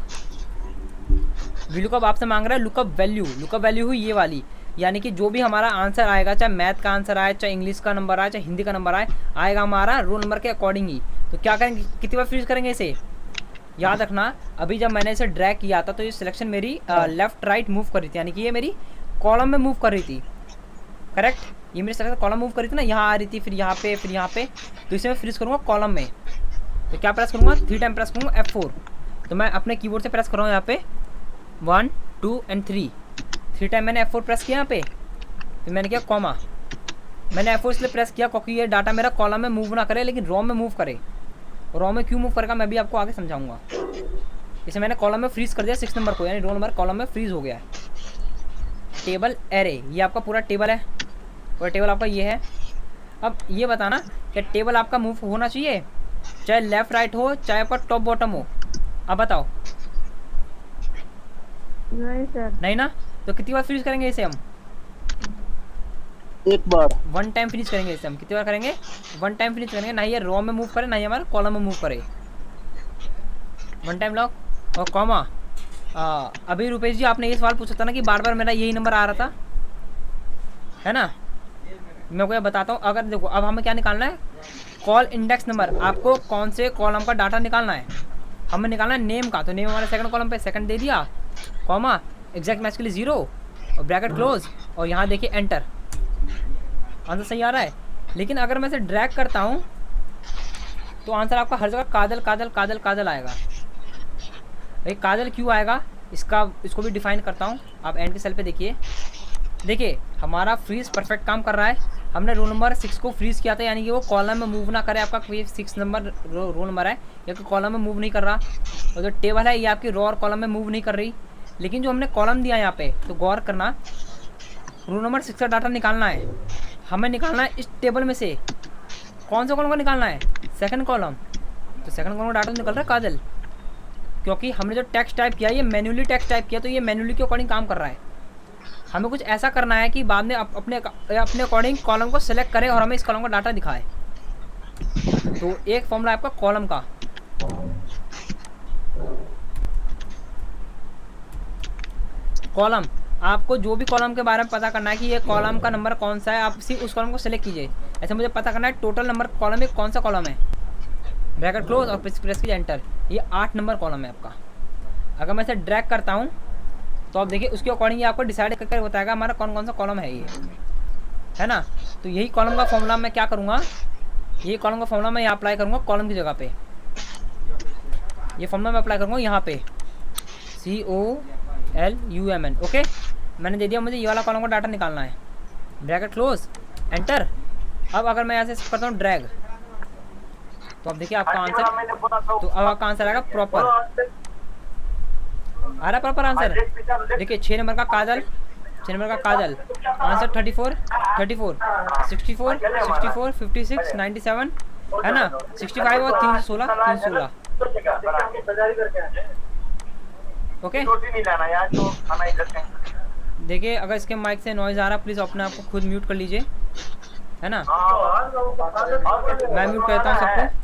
वीलुकअप आपसे मांग रहा है लुकअप वैल्यू, लुकअप वैल्यू हुई ये वाली, यानी कि जो भी हमारा आंसर आएगा, चाहे मैथ का आंसर आए, चाहे इंग्लिश का नंबर आए, चाहे हिंदी का नंबर आए, आएगा हमारा रोल नंबर के अकॉर्डिंग ही। तो क्या करेंगे, कितनी बार फ्रीज करेंगे इसे, याद रखना। अभी जब मैंने इसे ड्रैग किया था तो ये सिलेक्शन मेरी लेफ्ट राइट मूव कर रही थी, यानी कि ये मेरी कॉलम में मूव कर रही थी, करेक्ट। ये मेरी सिलेक्शन कॉलम मूव कर रही थी ना, यहाँ आ रही थी, फिर यहाँ पे, फिर यहाँ पे। तो इसे मैं फ्रीज करूँगा कॉलम में। तो क्या प्रेस करूँगा, 3 टाइम प्रेस करूँगा F4। तो मैं अपने कीबोर्ड से प्रेस कर रहा हूँ यहाँ पे 1 2 एंड 3 टाइम मैंने F4 प्रेस किया यहाँ पे। फिर मैंने किया कॉमा, मैंने F4 इसलिए प्रेस किया क्योंकि ये डाटा मेरा कॉलम में मूव ना करे लेकिन रॉ में मूव करे। रॉ में क्यों मूव करेगा मैं भी आपको आगे समझाऊंगा। इसे मैंने कॉलम में फ्रीज कर दिया 6 नंबर को, यानी रोल नंबर कॉलम में फ्रीज हो गया है। टेबल एरे, ये आपका पूरा टेबल है, पूरा टेबल आपका ये है। अब ये बताना क्या टेबल आपका मूव होना चाहिए, चाहे लेफ्ट राइट हो, चाहे आपका टॉप बॉटम हो। अब बताओ। नहीं सर। नहीं ना, तो कितनी बार फ्रीज करेंगे इसे हम? एक बार। 1 टाइम फ्रीज करेंगे इसे हम। कितनी बार करेंगे? 1 टाइम फ्रीज करेंगे, ना ये रॉ में मूव करे ना ही हमारे कॉलम में मूव करे। 1 टाइम लॉक और कॉमा। अभी रुपेश जी आपने ये सवाल पूछा था ना कि बार बार मेरा यही नंबर आ रहा था, है ना। मैं को ये बताता हूँ, अगर देखो अब हमें क्या निकालना है, कॉल इंडेक्स नंबर। आपको कौन से कॉलम का डाटा निकालना है, हमें निकालना है नेम का। तो नेम हमारे सेकंड कॉलम पे, सेकंड दे दिया, कॉमा, एग्जैक्ट मैच के लिए 0 और ब्रैकेट क्लोज, और यहाँ देखिए एंटर। आंसर सही आ रहा है। लेकिन अगर मैं इसे ड्रैग करता हूँ तो आंसर आपका हर जगह काजल काजल काजल काजल आएगा। भाई काजल क्यों आएगा, इसको भी डिफाइन करता हूँ। आप एंड के सेल पे देखिए, देखिए हमारा फ्रीज परफेक्ट काम कर रहा है। हमने रोल नंबर 6 को फ्रीज किया था, यानी कि वो कॉलम में मूव ना करे। आपका कोई 6 नंबर रोल नंबर है, या कि कॉलम में मूव नहीं कर रहा, और जो टेबल है ये आपकी रो और कॉलम में मूव नहीं कर रही। लेकिन जो हमने कॉलम दिया यहाँ पे, तो गौर करना, रोल नंबर 6 का डाटा निकालना है, हमें निकालना है इस टेबल में से। कौन सा कॉलम का निकालना है? Second column. तो सेकंड कॉलम का डाटा निकल रहा है काजल, क्योंकि हमने जो टेक्स्ट टाइप किया ये मैन्युअली टेक्स्ट टाइप किया, तो ये मैन्युअली के अकॉर्डिंग काम कर रहा है। हमें कुछ ऐसा करना है कि बाद में अपने अकॉर्डिंग कॉलम को सिलेक्ट करें और हमें इस कॉलम का डाटा दिखाए। तो एक फॉर्मूला आपका कॉलम का, कॉलम, आपको जो भी कॉलम के बारे में पता करना है कि ये कॉलम का नंबर कौन सा है, आप सिर्फ उस कॉलम को सिलेक्ट कीजिए। ऐसे मुझे पता करना है टोटल नंबर कॉलम में कौन सा कॉलम है, ब्रैकेट क्लोज और प्रेस कीजिए एंटर। ये 8 नंबर कॉलम है आपका। अगर मैं इसे ड्रैग करता हूँ तो आप देखिए उसके अकॉर्डिंग ये आपको डिसाइड करके बताएगा हमारा कौन कौन सा कॉलम है ये, है ना। तो यही कॉलम का फॉर्मूला मैं क्या करूँगा, यही कॉलम का फॉर्मूला मैं यहाँ अप्लाई करूँगा कॉलम की जगह पे। ये फॉर्मूला मैं अप्लाई करूँगा यहाँ पे, COLUMN। ओके, मैंने दे दिया, मुझे ये वाला कॉलम का डाटा निकालना है, ब्रैकेट क्लोज एंटर। अब अगर मैं यहाँ से करता हूँ ड्रैग, तो अब देखिए आपका आंसर, तो अब आपका आंसर आएगा प्रॉपर, आ रहा है प्रॉपर आंसर। देखिए 6 नंबर का काजल, 6 नंबर का काजल। आंसर 34 64 64 64 56 97 है ना, 65 और 316 316। ओके देखिए, अगर इसके माइक से नॉइज़ आ रहा है प्लीज़ अपने आप को खुद म्यूट कर लीजिए, है ना। मैं म्यूट करता हूँ सबको।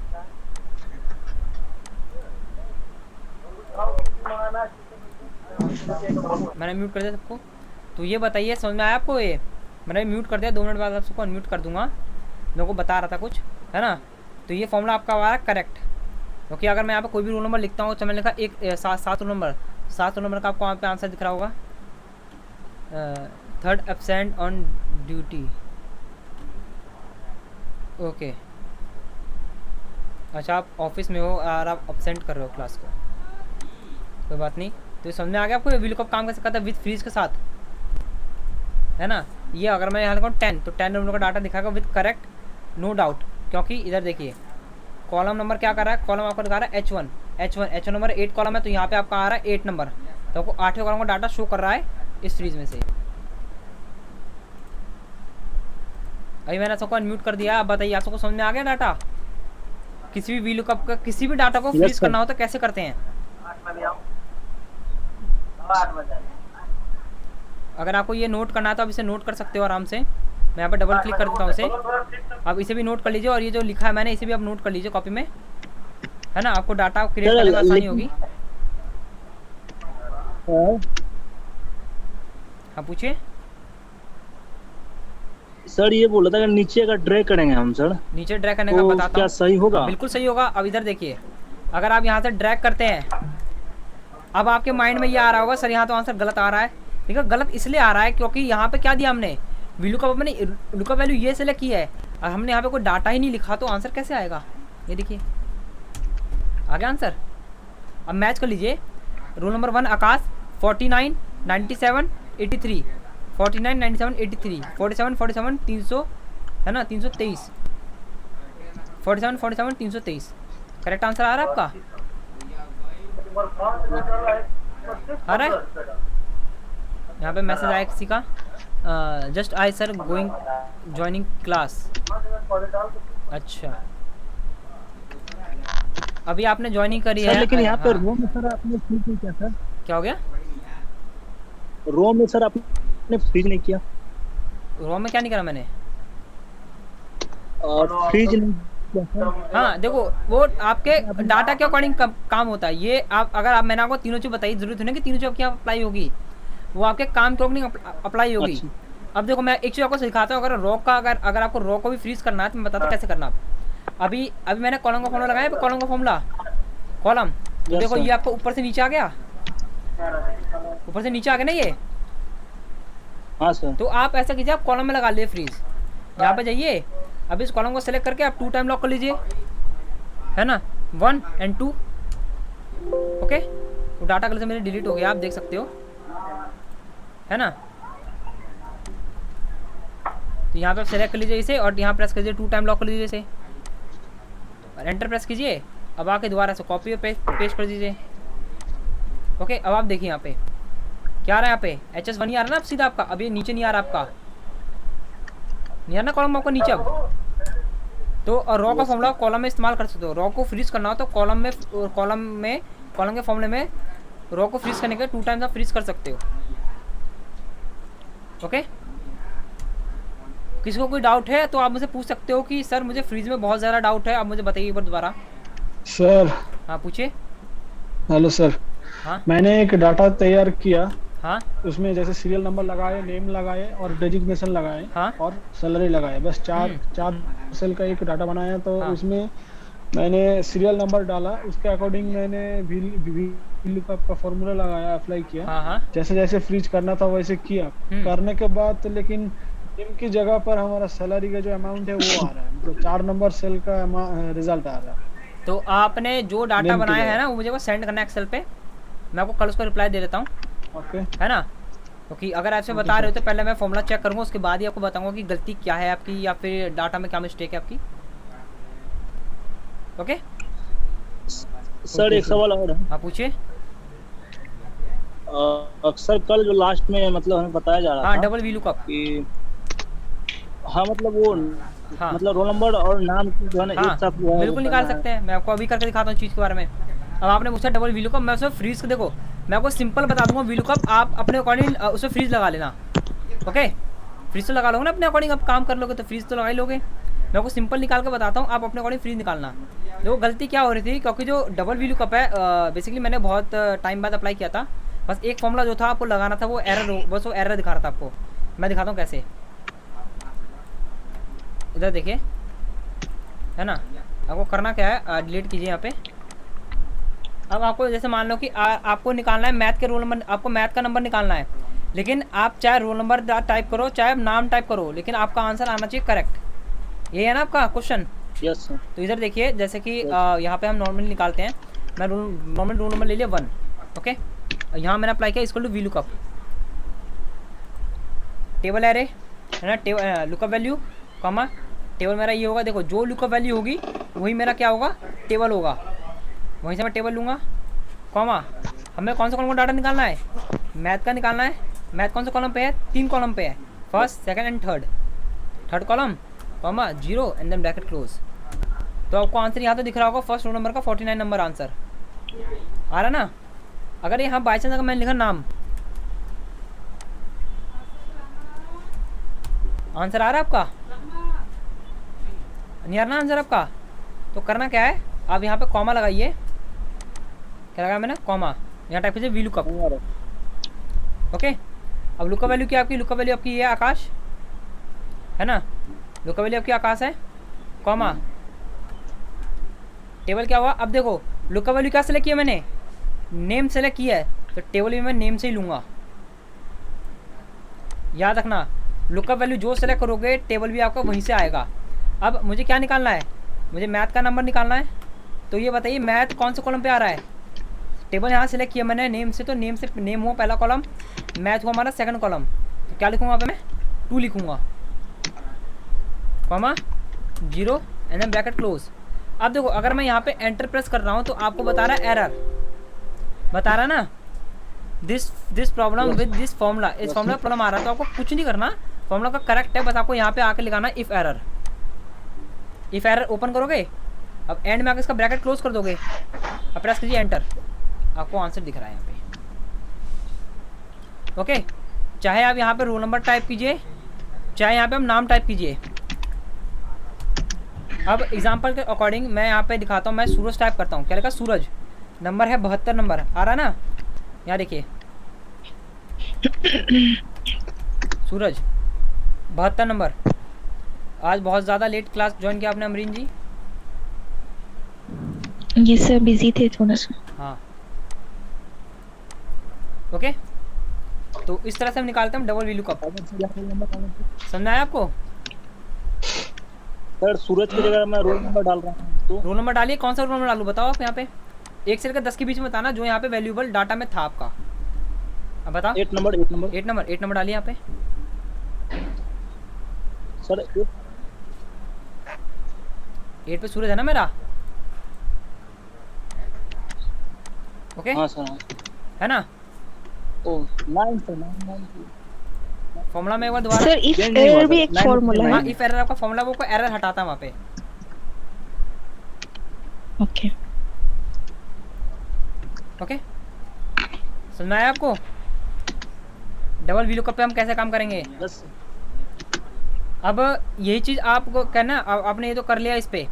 मैंने म्यूट कर दिया सबको। तो ये बताइए समझ में आया आपको? ये मैंने म्यूट कर दिया, 2 मिनट बाद आप सबको अनम्यूट कर दूंगा। मेरे को बता रहा था कुछ, है ना। तो ये फॉर्मूला आपका आ रहा है करेक्ट, क्योंकि अगर मैं यहाँ पे कोई भी रोल नंबर लिखता हूँ तो मैंने लिखा 7 रोल नंबर, 7 रोल नंबर का आपको वहाँ पे आंसर दिख रहा होगा। 3rd absent on duty. Okay अच्छा, आप ऑफिस में हो और आप अब्सेंट कर रहे हो क्लास को, कोई बात नहीं। तो समझ में आ गया आपको ये VLOOKUP काम कैसे करता है विद फ्रीज के साथ, है ना। ये अगर मैं यहाँ लिखूँ 10 तो 10 नंबर का डाटा दिखाएगा विद करेक्ट, नो डाउट। क्योंकि इधर देखिए कॉलम नंबर क्या कर रहा है, कॉलम आपको दिखा रहा है H1 नंबर 8 कॉलम है, तो यहाँ पे आपका आ रहा है 8 नंबर, तो आपको 8वें कॉलम का डाटा शो कर रहा है इस फ्रीज में से। अभी मैंने सबको अनम्यूट कर दिया। अब बताइए आप सबको समझ में आ गया डाटा? किसी भी VLOOKUP का किसी भी डाटा को फ्रीज करना हो तो कैसे करते हैं? अगर आपको ये नोट करना है तो आप इसे नोट कर सकते हो आराम से। मैं यहाँ पर डबल क्लिक कर देता हूँ इसे, आप इसे भी नोट कर लीजिए, और ये जो लिखा है मैंने इसे भी आप नोट कर लीजिए कॉपी में, है ना। आपको डाटा क्रिएट करने में आसानी होगी। हाँ पूछिए सर। ये बोला था कि नीचे का ड्रैग करेंगे हम सर, नीचे ड्रैग करने का तो बताता क्या हूँ। सही होगा? बिल्कुल सही होगा। अब इधर देखिए, अगर आप यहाँ से ड्रैग करते हैं, अब आपके माइंड में ये आ रहा होगा सर यहाँ तो आंसर गलत आ रहा है। देखो गलत इसलिए आ रहा है क्योंकि यहाँ पे क्या दिया हमने, VLOOKUP मैंने लुकअप वैल्यू ये सेलेक्ट की है और हमने यहाँ पे कोई डाटा ही नहीं लिखा, तो आंसर कैसे आएगा? ये देखिए आ गया आंसर। अब मैच कर लीजिए। रोल नंबर 1 आकाश 49 97 83 49 97 83 47 47 300 है ना, 323 47 47 323 करेक्ट आंसर आ रहा है आपका? आ रहा है? यहाँ पे मैसेज आया किसी का, just I sir going joining class. अच्छा अभी आपने ज्वाइनिंग करी सर, है लेकिन यहाँ पे हाँ। रो में सर आपने फ्रीज नहीं किया सर? क्या हो गया? रो में सर आपने फ्रीज नहीं किया? रो में क्या नहीं करा मैंने? और फ्रीज नहीं किया सर? हाँ देखो वो आपके डाटा के अकॉर्डिंग काम होता है। ये आप अगर आप मैंने आपको तीनों चीज़ बताई, जरूरत नहीं कि तीनों चीज़ आपकी अप्लाई होगी, वो आपके काम के अकॉर्डिंग अप्लाई होगी। अच्छा। अब देखो मैं एक चीज़ आपको सिखाता हूँ, अगर रॉ का अगर आपको रॉ को भी फ्रीज करना है तो मैं बताता हूँ कैसे करना आप। अभी मैंने कॉलम का फॉर्मूला लगाया, कॉलम का फॉर्मूला कॉलम, तो देखो ये आपको ऊपर से नीचे आ गया, ऊपर से नीचे आ गया ना ये। हाँ सर। तो आप ऐसा कीजिए, आप कॉलम में लगा लिए फ्रीज, यहाँ पे जाइए, अब इस कॉलम को सेलेक्ट करके आप 2 टाइम लॉक कर लीजिए, है ना, 1 और 2। ओके तो डाटा कल से मेरे डिलीट हो गया, आप देख सकते हो, है ना। तो यहाँ पे सेलेक्ट कर लीजिए इसे और यहाँ प्रेस कीजिए, 2 टाइम लॉक कर लीजिए इसे और एंटर प्रेस कीजिए। अब आके दोबारा से कॉपी पे पेस्ट कर दीजिए। ओके अब आप देखिए यहाँ पे क्या आ रहा है, यहाँ पे HS1 नहीं आ रहा ना अब सीधा आपका, अब ये नीचे नहीं आ रहा आपका, नहीं आ रहा कॉलम आपको नीचे। अब तो रॉ का फॉर्मूला कॉलम में इस्तेमाल कर सकते हो। रॉ को फ्रीज करना हो तो कॉलम के फॉर्मूले में रॉ को फ्रीज करने के 2 टाइम्स आप फ्रीज कर सकते हो। ओके किसी को कोई डाउट है तो आप मुझे पूछ सकते हो कि सर मुझे फ्रीज में बहुत ज़्यादा डाउट है, आप मुझे बताइए एक बार दोबारा। सर हाँ पूछिए। Hello sir. हाँ मैंने एक डाटा तैयार किया, हाँ उसमें जैसे सीरियल नंबर लगाए, नेम लगाए और डेजिग्नेशन लगाए हाँ और सैलरी लगाए, बस चार सेल का एक डाटा बनाया। तो हाँ। उसमें मैंने सीरियल नंबर डाला, उसके अकॉर्डिंग मैंने VLOOKUP का फॉर्मूला लगाया, अप्लाई किया। हाँ हाँ जैसे जैसे फ्रीज करना था वैसे किया, करने के बाद तो लेकिन नेम की जगह पर हमारा सैलरी का जो अमाउंट है वो आ रहा है, मतलब 4 नंबर सेल का रिजल्ट आ रहा है। तो आपने जो डाटा बनाया है ना वो मुझे वो सेंड करना है एक्सेल पे, मैं आपको कल उसको रिप्लाई दे देता हूँ। ओके है ना, क्योंकि अगर आपसे बता रहे हो तो पहले मैं फॉर्मूला चेक करूँगा, उसके बाद ही आपको बताऊँगा कि गलती क्या है आपकी या फिर डाटा में क्या मिस्टेक है आपकी। ओके सर एक सवाल और है। आप पूछिए। अक्सर कल जो लास्ट में मतलब हमें बताया जा रहा हाँ था डबल वी लुकअप। कि हाँ मतलब वो हाँ मतलब रोल नंबर और नाम की जो है ना हाँ एक साथ जो है वो बिल्कुल निकाल करना है। सकते हैं, मैं आपको अभी करके दिखाता हूँ चीज़ के बारे में। अब आपने पूछा डबल वी लुकअप, मैं उसमें फ्रीज को देखो, मैं आपको सिंपल बता दूंगा वी लुकअप, आप अपने अकॉर्डिंग उसमें फ्रीज लगा लेना। ओके, फ्रीज तो लगा लोगे ना अपने अकॉर्डिंग, आप काम कर लोगे तो फ्रीज तो लगा ही लोगे। मैं आपको सिंपल निकाल के बताता हूँ, आप अपने अकॉर्डिंग फ्रीज निकालना। देखो गलती क्या हो रही थी, क्योंकि जो डबल वी लुकअप है बेसिकली मैंने बहुत टाइम बाद अप्लाई किया था, बस एक फॉर्मूला जो था आपको लगाना था वो एरर, बस वो एरर दिखा रहा था आपको। मैं दिखाता हूँ कैसे, इधर देखिए, है ना। आपको करना क्या है, डिलीट कीजिए यहाँ पे। अब आपको जैसे मान लो कि आपको निकालना है मैथ के रोल नंबर, आपको मैथ का नंबर निकालना है, लेकिन आप चाहे रोल नंबर टाइप करो चाहे नाम टाइप करो, लेकिन आपका आंसर आना चाहिए करेक्ट। ये है ना आपका क्वेश्चन। Yes sir. तो इधर देखिए, जैसे कि यहाँ पे हम नॉर्मली निकालते हैं, मैं नॉर्मल रोल नंबर ले लिया 1। ओके, यहाँ मैंने अप्लाई किया equal to VLOOKUP, table array है ना, लुकअप वैल्यू कॉमा टेबल मेरा ये होगा। देखो जो लुकअप वैल्यू होगी वही मेरा क्या होगा, टेबल होगा, वहीं से मैं टेबल लूँगा कॉमा। हमें कौन सा कॉलम का डाटा निकालना है, मैथ का निकालना है। मैथ कौन सा कॉलम पे है, 3 कॉलम पे है, first second and third column comma 0 and then bracket close. तो आपको आंसर यहाँ तो दिख रहा होगा, फर्स्ट रोल नंबर का 49 नंबर आंसर आ रहा ना। अगर यहाँ बाई चांस अगर मैंने लिखा नाम, आंसर आ रहा है आपका, नहीं आ रहा ना आंसर आपका, तो करना क्या है, आप यहाँ पे कॉमा लगाइए। क्या लगाया मैंने, कॉमा, यहाँ टाइप कीजिए वी लुकअप। ओके, अब लुकअप वैल्यू क्या आपकी, लुकअप वैल्यू आपकी ये है आकाश, है ना, लुकअप वैल्यू आपकी आकाश है कॉमा, टेबल क्या हुआ। अब देखो लुकअप वैल्यू क्या सेलेक्ट किया मैंने, नेम सेलेक्ट किया है, तो टेबल भी मैं नेम से ही लूँगा। याद रखना, लुकअप वैल्यू जो सेलेक्ट करोगे टेबल भी आपका वहीं से आएगा। अब मुझे क्या निकालना है, मुझे मैथ का नंबर निकालना है, तो ये बताइए मैथ कौन से कॉलम पे आ रहा है। टेबल यहाँ सेलेक्ट किया मैंने नेम से, तो नेम से नेम हुआ पहला कॉलम, मैथ हुआ हमारा सेकंड कॉलम, तो क्या लिखूँगा यहाँ पे मैं, 2 लिखूँगा comma 0 and then bracket close. अब देखो अगर मैं यहाँ पे एंटर प्रेस कर रहा हूँ तो आपको बता रहा है एरर, बता रहा है ना, this problem with this formula, इस फॉर्मूला प्रॉब्लम आ रहा है। तो आपको कुछ नहीं करना, फॉर्मूला का करेक्ट है, बस आपको यहाँ पे आके लिखाना if error. If error open करोगे, अब एंड में आके इसका ब्रैकेट क्लोज कर दोगे, अब प्रेस कीजिए एंटर, आपको आंसर दिख रहा है यहाँ पे। ओके, चाहे आप यहाँ पे रोल नंबर टाइप कीजिए, चाहे यहाँ पे हम नाम टाइप कीजिए। अब एग्जांपल के अकॉर्डिंग मैं यहाँ पे दिखाता हूँ, मैं सूरज टाइप करता हूँ। क्या लिखा, सूरज, नंबर है 72 नंबर, आ रहा ना, यहाँ देखिए सूरज 72 नंबर। आज बहुत ज़्यादा लेट क्लास ज्वाइन किया आपने अमरीन जी? ये सर बिजी थे थोड़ा सा। हाँ ओके, तो इस तरह से हम निकालते हैं डबल वी लुकअप। समझ आया आपको? सर सूरज की जगह मैं रोल नंबर डाल रहा हूँ, तो रोल नंबर डालिए, कौन सा रोल नंबर डालूँ बताओ आप यहाँ पे, 1 से लेकर 10 के बीच में बताना जो यहाँ पे वैल्यूएबल डाटा में था आपका। अब बताओ। 8 नंबर 8 नंबर डालिए यहाँ पे सर। 8 पे सूरज है ना मेरा, ओके हाँ सर, है ना। ओ 9 सर, 9 फॉर्मूला में एक बार दोबारा, सर इफ change नहीं एरर हुआ भी सर, एक 9 फॉर्मूला हाँ है। इफ एरर आपका फॉर्मूला, वो कोई एरर हटाता है वहाँ पे। ओके ओके, समझ में आया आपको? डबल वी लुकअप पे हम कैसे काम करेंगे। बस। अब यही चीज़ आपको करना, आपने ये तो कर लिया इस पे,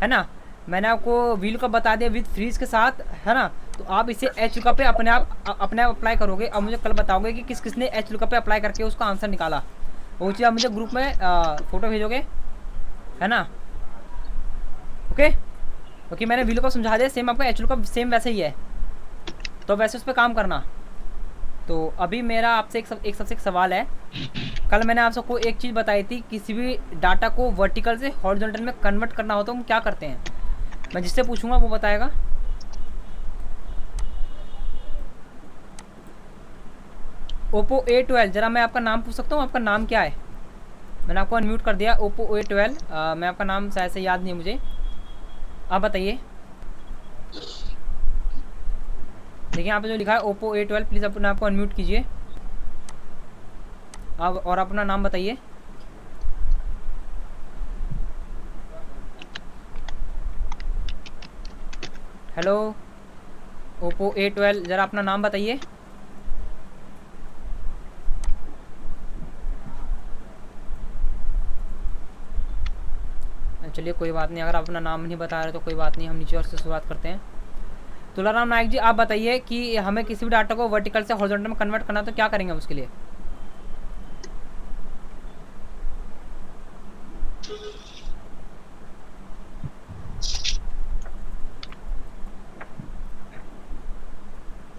है ना, मैंने आपको वी लुकअप बता दिया विद फ्रीज के साथ, है ना। तो आप इसे एच लुकअप पे अपने आप अप्लाई करोगे। अब मुझे कल बताओगे कि किस किसने एच लुकअप पे अप्लाई करके उसका आंसर निकाला। वो चीज़ आप मुझे ग्रुप में फ़ोटो भेजोगे, है ना। ओके, क्योंकि मैंने वी लुकअप समझा दिया, सेम आपका एच लुकअप सेम वैसे ही है, तो वैसे उस पर काम करना। तो अभी मेरा आपसे एक सबसे एक सवाल है। कल मैंने आप सबको एक चीज़ बताई थी, किसी भी डाटा को वर्टिकल से हॉरिजॉन्टल में कन्वर्ट करना हो तो हम क्या करते हैं। मैं जिससे पूछूंगा वो बताएगा। ओप्पो A12, ज़रा मैं आपका नाम पूछ सकता हूँ, आपका नाम क्या है? मैंने आपको अनम्यूट कर दिया। ओप्पो A12, मैं आपका नाम शायद से याद नहीं है मुझे, आप बताइए। देखिए यहाँ पे जो लिखा है ओप्पो A12, प्लीज़ अपने आप को अनम्यूट कीजिए आप और अपना नाम बताइए। हेलो ओप्पो A12, ज़रा अपना नाम बताइए। चलिए कोई बात नहीं, अगर आप अपना नाम नहीं बता रहे तो कोई बात नहीं, हम नीचे और से शुरुआत करते हैं। तुलाराम नायक जी, आप बताइए कि हमें किसी भी डाटा को वर्टिकल से हॉरिजॉन्टल में कन्वर्ट करना तो क्या करेंगे हम उसके लिए?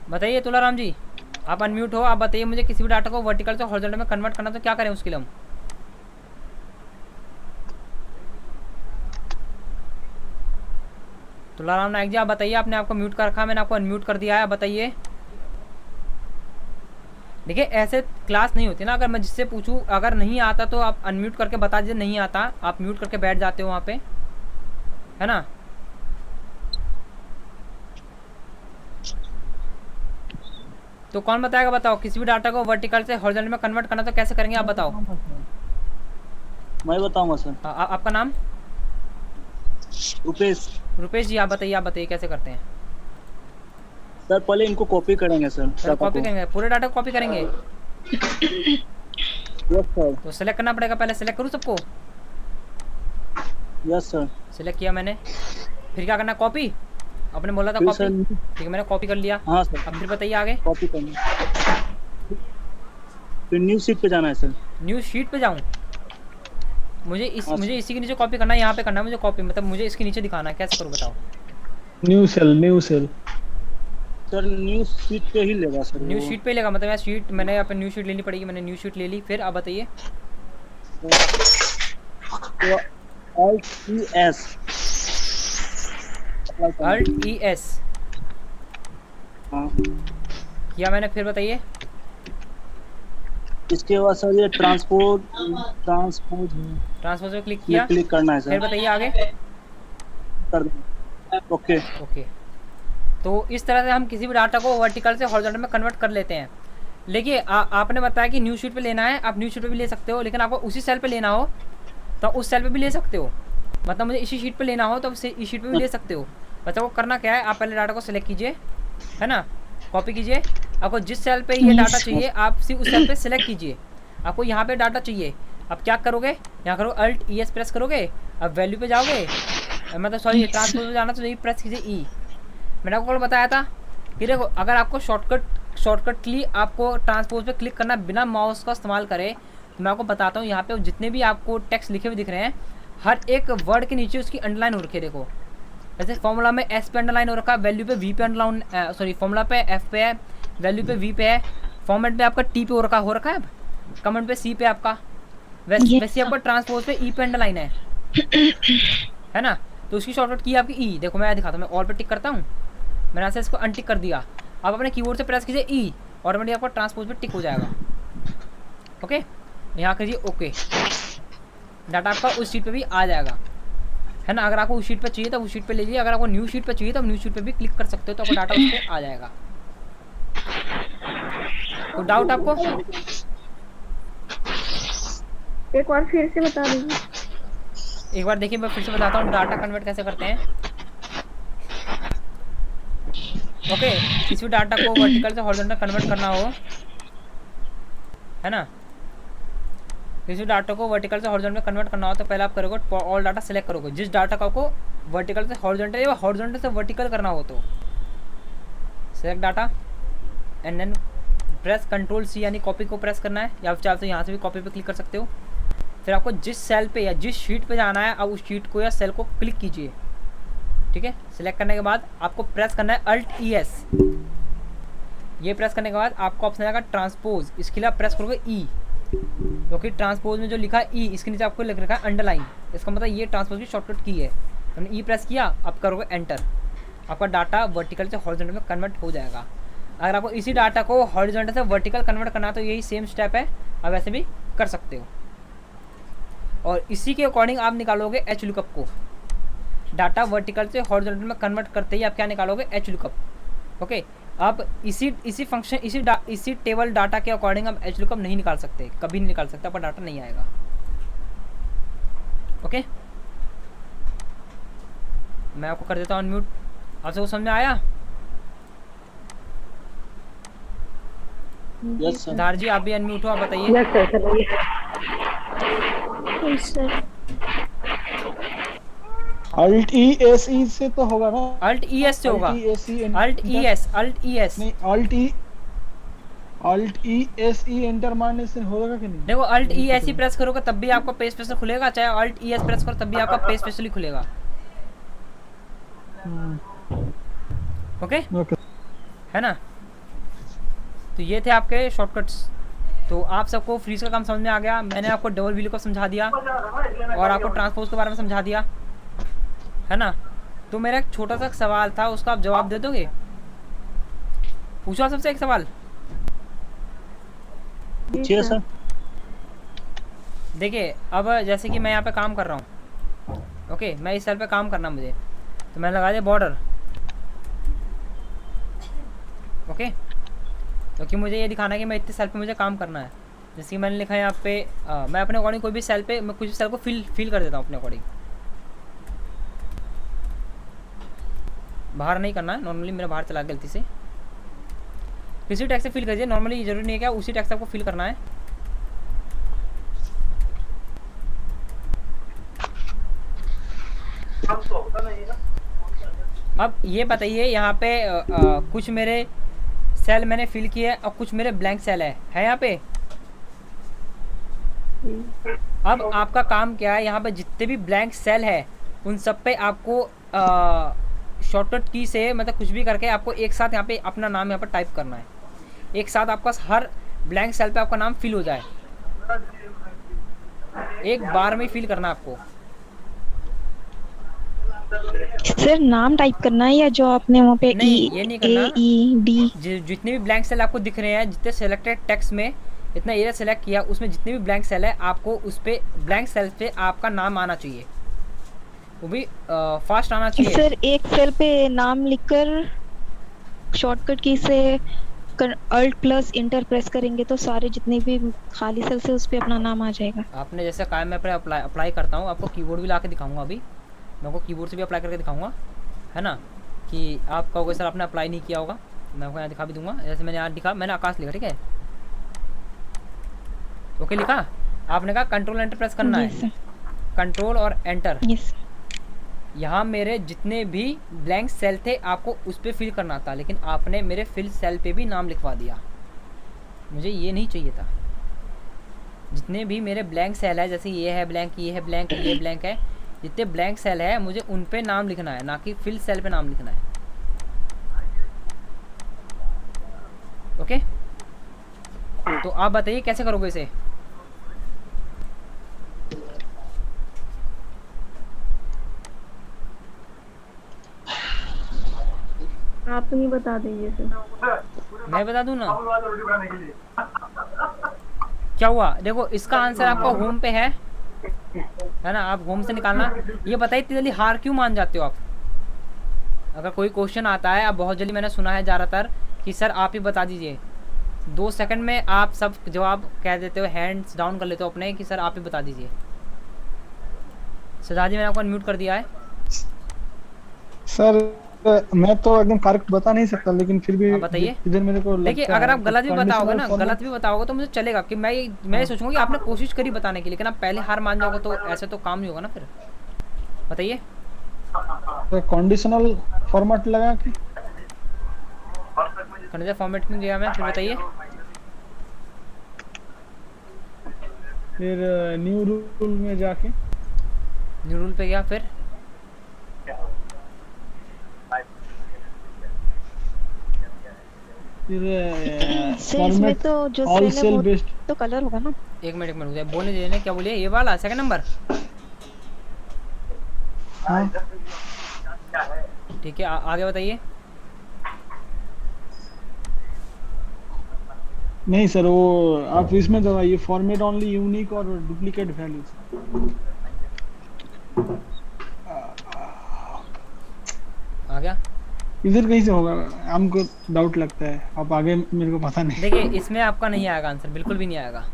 बताइए तुलाराम जी, आप अनम्यूट हो, आप बताइए मुझे किसी भी डाटा को वर्टिकल से हॉरिजॉन्टल में कन्वर्ट करना तो क्या करें उसके लिए हम? तुलाराम नायक जी आप बताइए, आपने आपको म्यूट कर रखा, मैंने आपको अनम्यूट कर दिया है, आप बताइए। देखिए ऐसे क्लास नहीं होती ना, अगर मैं जिससे पूछूं अगर नहीं आता तो आप अनम्यूट करके बता दीजिए नहीं आता, आप म्यूट करके बैठ जाते हो वहाँ पे, है ना। तो कौन बताएगा, बताओ किसी भी डाटा को वर्टिकल से हॉरिजॉन्टल में कन्वर्ट करना तो कैसे करेंगे आप बताओ। मैं बताऊंगा सर। आपका नाम? रुपेश। रुपेश जी आप बताइए कैसे करते हैं? सर पहले इनको कॉपी करेंगे सर। सर कॉपी करेंगे, पूरे डाटा को कॉपी करेंगे? Yes sir. तो सेलेक्ट करना पड़ेगा, पहले सेलेक्ट करूँ सबको? Yes sir. सेलेक्ट किया मैंने, फिर क्या करना? कॉपी, आपने बोला था कॉपी, ठीक है मैंने कॉपी कर लिया। हाँ सर। अब फिर बताइए आगे। कॉपी करना, फिर न्यू शीट पे जाना है सर। न्यू शीट पे जाऊँ? मुझे इसी के नीचे कॉपी करना है, यहाँ पे करना है मुझे कॉपी, मतलब मुझे इसके नीचे दिखाना है, कैसे करूँ बताओ? New cell sir new sheet पे ही लेगा सर। न्यू शीट पे लेगा, मतलब शीट मैंने यहाँ पे न्यू शीट लेनी पड़ेगी, मैंने न्यू शीट ले ली, फिर आप बताइए। Alt ES हाँ। किया मैंने, फिर बताइए। इसके बाद सर ये ट्रांसपोर्ट पे क्लिक किया, क्लिक करना है सर। फिर बताइए आगे। कर दें। ओके। तो इस तरह से हम किसी भी डाटा को वर्टिकल से हॉरिजॉन्टल में कन्वर्ट कर लेते हैं। देखिए आपने बताया कि न्यू शीट पे लेना है, आप न्यू शीट पे भी ले सकते हो, लेकिन आपको उसी सेल पे लेना हो तो उस सेल पे भी ले सकते हो, मतलब मुझे इसी शीट पे लेना हो तो इस शीट पे भी ले सकते हो। बच्चा को करना क्या है, आप पहले डाटा को सिलेक्ट कीजिए, है ना, कॉपी कीजिए, आपको जिस सेल पे ये डाटा चाहिए आप सिर्फ उस सेल पे सिलेक्ट कीजिए। आपको यहाँ पे डाटा चाहिए, अब क्या करोगे, यहाँ करो Alt ES प्रेस करोगे, अब वैल्यू पे जाओगे, मतलब सॉरी ट्रांसपोज पे जाना तो यही प्रेस कीजिए ई। मैंने आपको कल बताया था कि देखो अगर आपको शॉर्टकट के लिए आपको ट्रांसपोज पे क्लिक करना बिना माउस का इस्तेमाल करे, तो मैं आपको बताता हूँ यहाँ पे जितने भी आपको टेक्स्ट लिखे हुए दिख रहे हैं हर एक वर्ड के नीचे उसकी अंडरलाइन हो रखी है। देखो जैसे फॉर्मूला में एस पे अंडरलाइन हो रखा है, वैल्यू पे वी पे अंडरलाइन, सॉरी फॉर्मूला पे एफ पे है, वैल्यू पे वी पे है, फॉर्मेट पे आपका टी पे हो रखा है, कमेंट पे सी पे आपका, वैसे आपका ट्रांसपोज पे ई पे अंडरलाइन है ना। तो उसकी शॉर्टकट की आपकी ई। देखो मैं दिखाता हूँ, मैं ऑल पे टिक करता हूँ, मैंने ऐसे इसको अनटिक कर दिया। आप अपने कीबोर्ड से प्रेस कीजिए ई, ऑटोमेटिक आपका ट्रांसपोज पे टिक हो जाएगा। ओके, यहाँ कीजिए ओके, डाटा आपका उस शीट पे भी आ जाएगा, है ना। अगर आपको उस शीट पे चाहिए तो उस शीट पे ले लीजिए, अगर आपको न्यू शीट पे चाहिए तो न्यू शीट पे भी क्लिक कर सकते हो, तो आपका डाटा उस पर आ जाएगा। तो डाउट आपको? एक बार फिर से बता दीजिए। एक बार देखिए मैं फिर से बताता हूँ डाटा कन्वर्ट कैसे करते हैं। ओके, किसी भी डाटा को वर्टिकल से हॉरिजॉन्टल कन्वर्ट करना हो, है ना, किसी डाटा को वर्टिकल से हॉरिजॉन्टल में कन्वर्ट करना हो तो पहले आप करोगे ऑल डाटा सेलेक्ट करोगे, जिस डाटा को आपको वर्टिकल से हॉरिजॉन्टल या हॉरिजॉन्टल से वर्टिकल करना हो तो select data and then press control C, यानी कॉपी को प्रेस करना है, या चाहे तो यहाँ से भी कॉपी पे क्लिक कर सकते हो। फिर आपको जिस सेल पे या जिस शीट पे जाना है आप उस शीट को या सेल को क्लिक कीजिए, ठीक है। सिलेक्ट करने के बाद आपको प्रेस करना है Alt ES, ये प्रेस करने के बाद आपको ऑप्शन आएगा ट्रांसपोज, इसके लिए आप प्रेस करोगे ई, क्योंकि ट्रांसपोज में जो लिखा है ई इसके नीचे आपको लिख रखा है अंडरलाइन, इसका मतलब ये ट्रांसपोज की शॉर्टकट की है। हमने ई प्रेस किया, आप करोगे एंटर, आपका डाटा वर्टिकल से हॉरिजॉन्टल में कन्वर्ट हो जाएगा। अगर आपको इसी डाटा को हॉरिजॉन्टल से वर्टिकल कन्वर्ट करना है तो यही सेम स्टेप है, आप वैसे भी कर सकते हो। और इसी के अकॉर्डिंग आप निकालोगे एच लुकअप को, डाटा वर्टिकल से हॉरिजॉन्टल में कन्वर्ट करते ही आप क्या निकालोगे, एच लुकअप। ओके, आप इसी फंक्शन इसी टेबल डाटा के अकॉर्डिंग आप एच लुकअप नहीं निकाल सकते, कभी नहीं निकाल सकते, आपका डाटा नहीं आएगा। ओके, मैं आपको कर देता हूँ अनम्यूट। आप सबको समझ में आया? Yes sir. सिद्धार्थ जी आप भी अनम्यूट हो, आप बताइए। Sir Alt E S E से तो होगा ना? अल्ट ई एस से होगा। अल्ट ई एस नहीं, Alt E S E enter मारने से होगा कि नहीं? देखो, अल्ट ई एस ही प्रेस करोगे तब भी आपका पेज स्पेशल खुलेगा, चाहे अल्ट ई एस प्रेस करो तब भी आपका पेज स्पेशली खुलेगा। ओके ओके, है ना? तो ये थे आपके शॉर्टकट्स। तो आप सबको फ्रीज का काम समझ में आ गया। मैंने आपको डबल वील को समझा दिया और आपको ट्रांसपोज के बारे में समझा दिया, है ना? तो मेरा एक छोटा सा सवाल था, उसका आप जवाब दे दोगे? पूछो आप सबसे एक सवाल। पूछिए सर। देखिए, अब जैसे कि मैं यहाँ पे काम कर रहा हूँ, ओके, मैं इस सेल पे काम करना मुझे, तो मैंने लगा दिया बॉर्डर, ओके, क्योंकि मुझे ये दिखाना है कि मैं इतने सेल पे मुझे काम करना है। जैसे कि मैंने लिखा है यहाँ पे मैं अपने अकॉर्डिंग कोई भी सेल पे मैं कुछ सेल को फिल कर देता हूँ अपने अकॉर्डिंग। बाहर नहीं करना है, नॉर्मली मेरा बाहर चला गलती से। किसी टैग से फिल करिए, नॉर्मली जरूरी नहीं है क्या उसी टैग से आपको फिल करना है। अब ये बताइए, यहाँ पे कुछ मेरे सेल मैंने फिल किए और कुछ मेरे ब्लैंक सेल है यहाँ पे। अब आपका काम क्या है, यहाँ पे जितने भी ब्लैंक सेल है उन सब पे आपको शॉर्टकट की से मतलब कुछ भी करके आपको एक साथ यहाँ पे अपना नाम यहाँ पर टाइप करना है। एक साथ आपका हर ब्लैंक सेल पे आपका नाम फिल हो जाए, एक बार में फिल करना है आपको। सर नाम टाइप करना है या जो आपने वहाँ पे नहीं, ये नहीं करना। AED जितने भी ब्लैंक सेल आपको दिख रहे हैं, जितने सेलेक्टेड टेक्स्ट में इतना एरिया सेलेक्ट किया, उसमें जितने भी ब्लैंक सेल है आपको उस पे ब्लैंक सेल पे आपका नाम आना चाहिए, वो भी फास्ट आना चाहिए। सर एक सेल पे नाम लिखकर शॉर्टकट की से अल्ट प्लस इंटर प्रेस करेंगे तो सारे जितने भी खाली सेल से उस पे अपना नाम आ जाएगा। आपने जैसे कहा, मैं अप्लाई करता हूँ, आपको कीबोर्ड भी ला के दिखाऊंगा। अभी मैं आपको कीबोर्ड से भी अप्लाई करके दिखाऊंगा, है ना? कि आप कहोगे सर आपने अप्लाई नहीं किया होगा, मैं आपको यहाँ दिखा भी दूंगा। जैसे मैंने यहाँ लिखा, मैंने आकाश लिखा, ठीक है, ओके लिखा। आपने कहा कंट्रोल एंटर प्रेस करना है, कंट्रोल और एंटर। यहाँ मेरे जितने भी ब्लैंक सेल थे आपको उस पर फिल करना था, लेकिन आपने मेरे फिल सेल पे भी नाम लिखवा दिया। मुझे ये नहीं चाहिए था। जितने भी मेरे ब्लैंक सेल है, जैसे ये है ब्लैंक, ये है ब्लैंक, ये ब्लैंक है, जितने ब्लैंक सेल है मुझे उन पे नाम लिखना है, ना कि फिल सेल पे नाम लिखना है। ओके, तो आप बताइए कैसे करोगे इसे? आप ही बता दीजिए सर। मैं बता दूं ना? क्या हुआ? देखो, इसका आंसर आपका होम पे है ना? आप होम से निकालना। ये बताइए इतनी जल्दी हार क्यों मान जाते हो आप? अगर कोई क्वेश्चन आता है, अब बहुत जल्दी मैंने सुना है ज़्यादातर कि सर आप ही बता दीजिए, 2 सेकंड में आप सब जवाब कह देते हो, हैंड्स डाउन कर लेते हो अपने कि सर आप ही बता दीजिए। सिद्धार्थ जी मैंने आपको अनम्यूट कर दिया है। सर मैं तो एकदम करेक्ट बता नहीं सकता, लेकिन फिर भी बताइए। इधर मेरे को देखिए, लगता अगर है आप गलत भी बताओगे ना, conditional गलत भी बताओगे तो मुझे चलेगा कि मैं सोचूंगा कि आपने कोशिश करी बताने की, लेकिन आप पहले हार मान जाओगे तो ऐसे तो काम नहीं होगा ना फिर। बताइए। कंडीशनल फॉर्मेट लगा के कंडीशनल फॉर्मेट में गया मैं, फिर बताइए। फिर न्यू रूल में जाके न्यू रूल पे गया, फिर सेल्स में तो जो ऑल सेल है सेल वो बेस्ड। तो कलर होगा ना? एक मिनट मुझे बोलने दीजिए, क्या बोलिए? ये वाला सेकंड नंबर, हाँ ठीक है, आगे बताइए। नहीं सर, वो आप इसमें दबाइए, फॉर्मेट ओनली यूनिक और डुप्लीकेट वैल्यूज। आ गया। इधर कहीं से होगा, हमको डाउट लगता है, अब आगे मेरे को पता नहीं। देखिए इसमें आपका नहीं आएगा आंसर, बिल्कुल भी नहीं आएगा।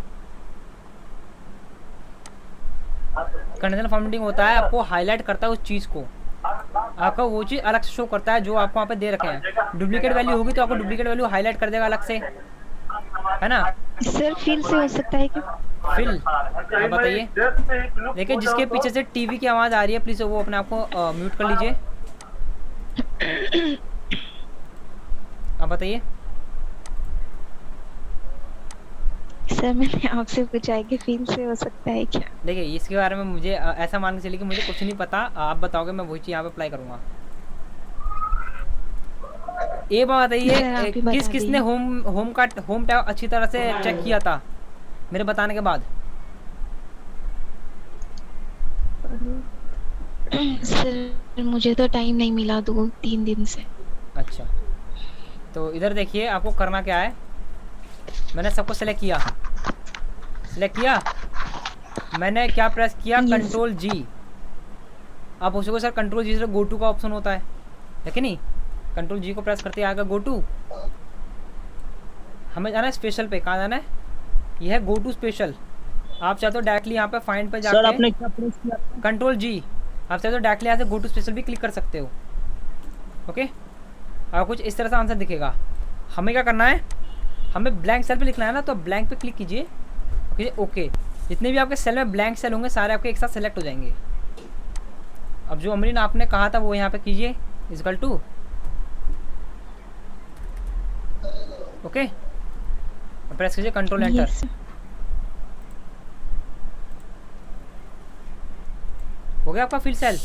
कंडीशनल फॉर्मेटिंग होता है, आपको हाईलाइट करता है उस चीज़ को, आपका वो चीज़ अलग से शो करता है जो आपको वहाँ पे दे रखे हैं। डुप्लीकेट वैल्यू होगी तो आपको डुप्लीकेट वैल्यू हाईलाइट कर देगा अलग से, है ना। सर फील से हो सकता है क्या? फिल, आप बताइए। देखिए जिसके पीछे से टीवी की आवाज़ आ रही है प्लीज़ वो अपने आप को म्यूट कर लीजिए। आप बताइए। सर मैंने आपसे पूछा है कि फील से हो सकता है क्या? देखिए इसके बारे में मुझे ऐसा मान के चलिए कि मुझे कुछ नहीं पता, आप बताओगे मैं वही चीज़ यहाँ पे अप्लाई करूँगा। ये बात सर, आप बताइए ही बता किसने होम टैब अच्छी तरह से चेक किया था मेरे बताने के बाद? सर मुझे तो टाइम नहीं मिला 2-3 दिन से। अच्छा तो इधर देखिए आपको करना क्या है, मैंने सबको सेलेक्ट किया, मैंने क्या प्रेस किया, Yes. कंट्रोल जी। आप पूछोगे सर कंट्रोल जी से गो टू का ऑप्शन होता है कि नहीं? कंट्रोल जी को प्रेस करते ही आएगा गो टू। हमें जाना है स्पेशल पे, कहाँ जाना है? यह है गो टू स्पेशल। आप चाहे तो डायरेक्टली यहाँ पे फाइंड पे सर आपने जाके क्या प्रेस किया? कंट्रोल जी, आप चाहे तो डायरेक्टली यहाँ से गो टू स्पेशल भी क्लिक कर सकते हो। ओके, और कुछ इस तरह से आंसर दिखेगा। हमें क्या करना है, हमें ब्लैंक सेल पे लिखना है ना, तो ब्लैंक पे क्लिक कीजिए। ओके, जितने भी आपके सेल में ब्लैंक सेल होंगे सारे आपके एक साथ सेलेक्ट हो जाएंगे। अब जो अमरीन आपने कहा था वो यहाँ पे कीजिए इक्वल टू। ओके, प्रेस कीजिए कंट्रोल एंटर। Yes. हो गया आपका फिल सेल,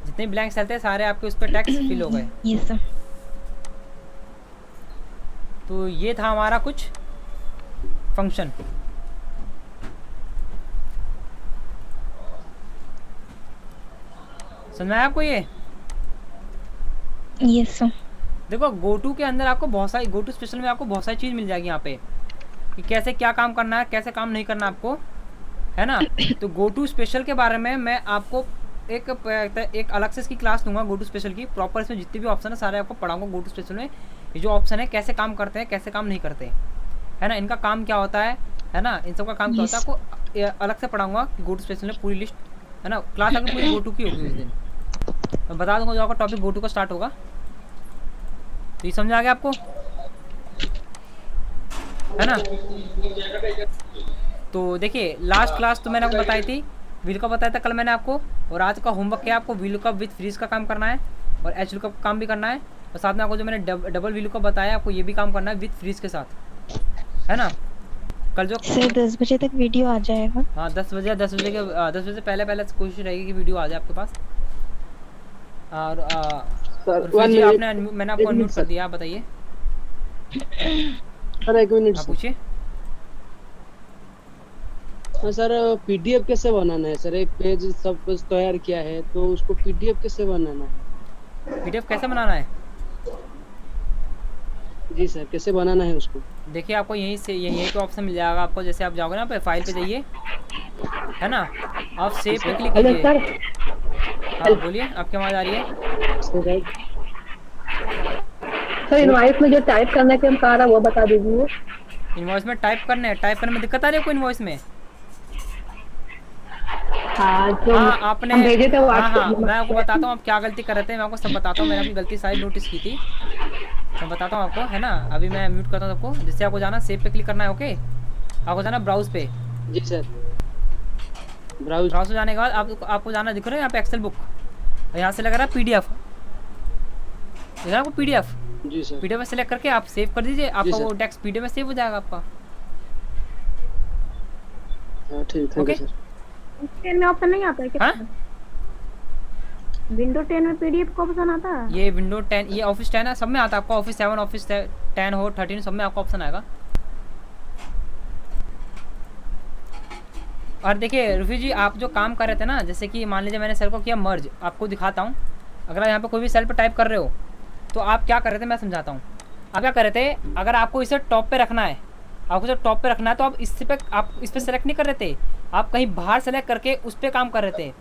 जितने ब्लैंक सेल थे सारे आपके उस पर टेक्स्ट फिल हो गए। Yes, sir. तो ये था हमारा कुछ फंक्शन। समझ में आया आपको ये? Yes, sir. देखो गो टू के अंदर आपको बहुत सारी, गो टू स्पेशल में आपको बहुत सारी चीज़ मिल जाएगी यहाँ पे कि कैसे क्या काम करना है, कैसे काम नहीं करना आपको, है ना। तो गो टू स्पेशल के बारे में मैं आपको एक अलग से इसकी क्लास दूंगा गो टू स्पेशल की प्रॉपर। इसमें जितने भी ऑप्शन है सारे आपको पढ़ाऊंगा गो टू स्पेशल में। ये जो ऑप्शन है कैसे काम करते हैं कैसे काम नहीं करते, है ना, इनका काम क्या होता है ना, इन सब का काम क्या होता है आपको अलग से पढ़ाऊंगा गो टू स्पेशल में पूरी लिस्ट, है ना। क्लास अगर पूरी गो टू की होगी उस दिन मैं बता दूंगा, जो आपका टॉपिक गो टू का स्टार्ट होगा। तो ये समझ आ गया आपको, है ना। तो देखिए लास्ट क्लास तो मैंने आपको बताई थी, वील का बताया था कल मैंने आपको, और आज का होमवर्क क्या है, आपको वील कप विथ फ्रीज का काम करना है और एच लुकअप का काम भी करना है, और साथ में आपको जो मैंने डबल वील का बताया आपको ये भी काम करना है विथ फ्रीज के साथ, है ना। कल जो सर 10 बजे तक वीडियो आ जाएगा। हाँ 10 बजे से पहले कोशिश रहेगी कि वीडियो आ जाए आपके पास। और जी आपने मैंने आपको अनम्यूट कर दिया, आप बताइए। सर 1 मिनट आप पूछिए। सर पीडीएफ कैसे बनाना है सर? एक पेज सब कुछ तैयार किया है तो उसको पीडीएफ कैसे बनाना है? पीडीएफ कैसे बनाना है? जी सर कैसे बनाना है उसको? देखिए आपको यहीं पे ऑप्शन मिल जाएगा आपको, जैसे आप जाओगे ना पे फाइल पे जाइए, है ना, आप सेव पे क्लिक कीजिए। हाँ बोलिए, आपकी आवाज़ आ रही है? सर इनवॉइस में जो टाइप करने के हम कहा रहा वो बता दीजिए। इनवॉइस में टाइप करने में दिक्कत आ रही है कोई इनवॉइस में? हाँ जो हाँ आपने हम भेजे थे वो हाँ मैं आपको बताता हूँ आप क्या गलती कर रहे थे, मैं आपको सब बताता हूँ। मैंने अपनी गलती सारी नोटिस की थी, मैं बताता हूँ आपको, है ना। अभी मैं म्यूट करता हूँ सबको। जिससे आपको जाना सेव पे क्लिक करना है, ओके। आपको जाना ब्राउज पे। जी सर ब्राउज ब्राउज पे जाने के बाद आपको जाना, दिख रहा है यहाँ पे एक्सेल बुक, और यहाँ से लग रहा है पीडीएफ, दिख रहा है आपको पीडीएफ। जी सर पीडीएफ में सेलेक्ट करके आप सेव कर दीजिए, आपका वो टेक्स्ट पीडीएफ में सेव हो जाएगा आपका। हाँ ठीक, थैंक यू सर। 10 में ऑप्शन नहीं आता है क्या? हाँ विंडो 10 में पीडीएफ का ऑप्शन आता है? ये विंडो 10, ये ऑफिस 10 है, सब में आता है आपका। ऑफिस 7 ऑफिस 10 हो 13 सब में आपका ऑप्शन आएगा। और देखिए रुफी जी आप जो काम कर रहे थे ना, जैसे कि मान लीजिए मैंने सेल को किया मर्ज, आपको दिखाता हूँ। अगर आप यहाँ पे कोई भी सेल पर टाइप कर रहे हो तो आप क्या कर रहे थे मैं समझाता हूँ। आप क्या कर रहे थे, अगर आपको इसे टॉप पे रखना है, आपको जब टॉप पे रखना है तो आप आप इस पर सेलेक्ट नहीं कर रहे थे, आप कहीं बाहर सेलेक्ट करके उस पर काम कर रहे थे।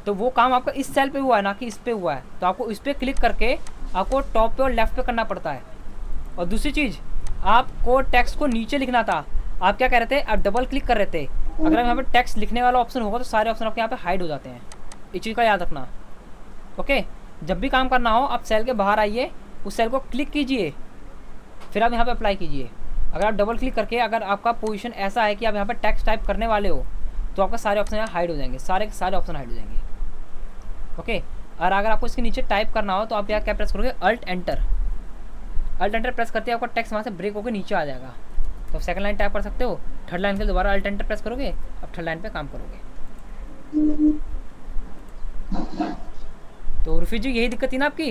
तो वो काम आपका इस सेल पे हुआ है ना कि इस पे हुआ है, तो आपको इस पर क्लिक करके आपको टॉप पे और लेफ्ट पे करना पड़ता है। और दूसरी चीज़, आपको टेक्स्ट को नीचे लिखना था, आप क्या कह रहे थे, आप डबल क्लिक कर रहे थे, अगर यहाँ पे टेक्स्ट लिखने वाला ऑप्शन होगा तो सारे ऑप्शन आपके यहाँ पे हाइड हो जाते हैं, इस चीज़ का याद रखना। ओके, जब भी काम करना हो आप सेल के बाहर आइए, उस सेल को क्लिक कीजिए, फिर आप यहाँ पे अप्लाई कीजिए। अगर आप डबल क्लिक करके, अगर आपका पोजीशन ऐसा है कि आप यहाँ पे टेक्स्ट टाइप करने वाले हो, तो आपका सारे ऑप्शन यहाँ हाइड हो जाएंगे, सारे के सारे ऑप्शन हाइड हो जाएंगे। ओके, और अगर आपको इसके नीचे टाइप करना हो तो आप यहाँ क्या प्रेस करोगे, Alt enter. Alt enter press करते ही आपका टेक्स्ट वहाँ से ब्रेक होकर नीचे आ जाएगा, तो आप सेकंड लाइन टाइप कर सकते हो। थर्ड लाइन के लिए दोबारा अल्ट एंटर प्रेस करोगे, अब थर्ड लाइन पे काम करोगे। तो रुफी जी यही दिक्कत थी ना आपकी?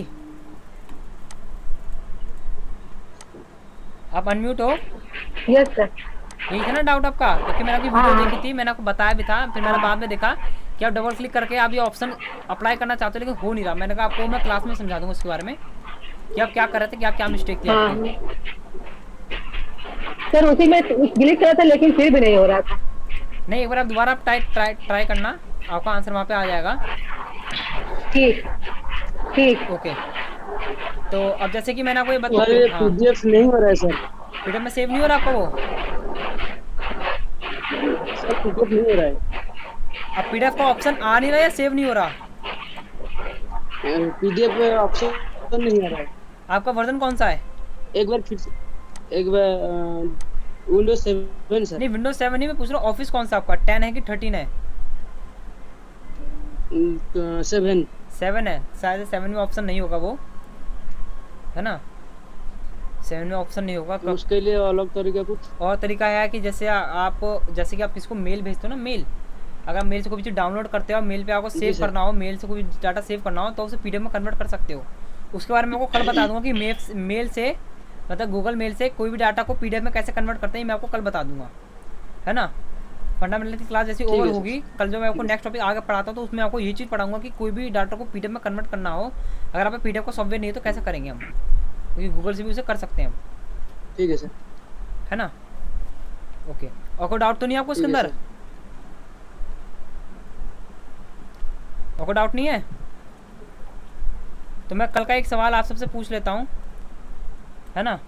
आप अनम्यूट हो? Yes sir. यही था ना डाउट आपका? क्योंकि मैंने आपकी वीडियो देखी थी, मैंने आपको बताया भी था, फिर मैंने बाद में देखा कि आप डबल क्लिक करके आप ये ऑप्शन अप्लाई करना चाहते हो लेकिन हो नहीं रहा। मैंने कहा आपको मैं क्लास में समझा दूंगा इसके बारे में कि आप क्या कर रहे थे, कि आप क्या मिस्टेक थी आपकी। सर उसी में क्लिक करा था लेकिन फिर भी नहीं हो रहा था। नहीं, एक बार आप दोबारा आप ट्राई करना, आपका आंसर वहाँ पे आ जाएगा। ठीक ठीक। ओके, तो अब जैसे कि मैंने आपको ये अरे बताया, पीडीएफ नहीं हो रहा है सर, पीडीएफ में सेव नहीं हो रहा आपका वो? सर पीडीएफ नहीं हो रहा है। अब पीडीएफ का ऑप्शन आ नहीं रहा या सेव नहीं हो रहा? पीडीएफ में ऑप्शन नहीं आ रहा है। आपका वर्जन कौन सा है? एक बार फिर से, एक बार विंडोज 7 सर। नहीं, विंडोज 7 नहीं, मैं पूछ रहा हूँ ऑफिस कौन सा आपका, 10 है कि 13 है? 7 7 है, शायद 7 में ऑप्शन नहीं होगा वो, है ना? 7 में ऑप्शन नहीं होगा। उसके लिए अलग तरीका कुछ और तरीका है कि जैसे आप, जैसे कि आप किसको मेल भेजते हो ना, मेल, अगर आप मेल से कोई भी चीज़ डाउनलोड करते हो, मेल पे आपको सेव करना हो, मेल से कोई डाटा सेव करना हो, तो उसे पीडीएफ में कन्वर्ट कर सकते हो। उसके बारे में आपको कल बता दूंगा कि मेल से, मतलब गूगल मेल से कोई भी डाटा को पीडीएफ में कैसे कन्वर्ट करते हैं, मैं आपको कल बता दूंगा, है ना? फंडामेंटल की क्लास जैसी ओवर होगी कल, जो मैं आपको नेक्स्ट टॉपिक आगे पढ़ाता हूँ तो उसमें आपको ये चीज़ पढ़ाऊंगा कि कोई भी डाटा को पीडीएफ में कन्वर्ट करना हो, अगर आप पीडीएफ का सॉफ्टवेयर नहीं है तो कैसे करेंगे हम, क्योंकि गूगल से भी उसे कर सकते हैं हम। ठीक है सर, है ना? ओके, और कोई डाउट तो नहीं आपको इसके अंदर? और कोई डाउट नहीं है? तो मैं कल का एक सवाल आप सबसे पूछ लेता हूँ, है ना?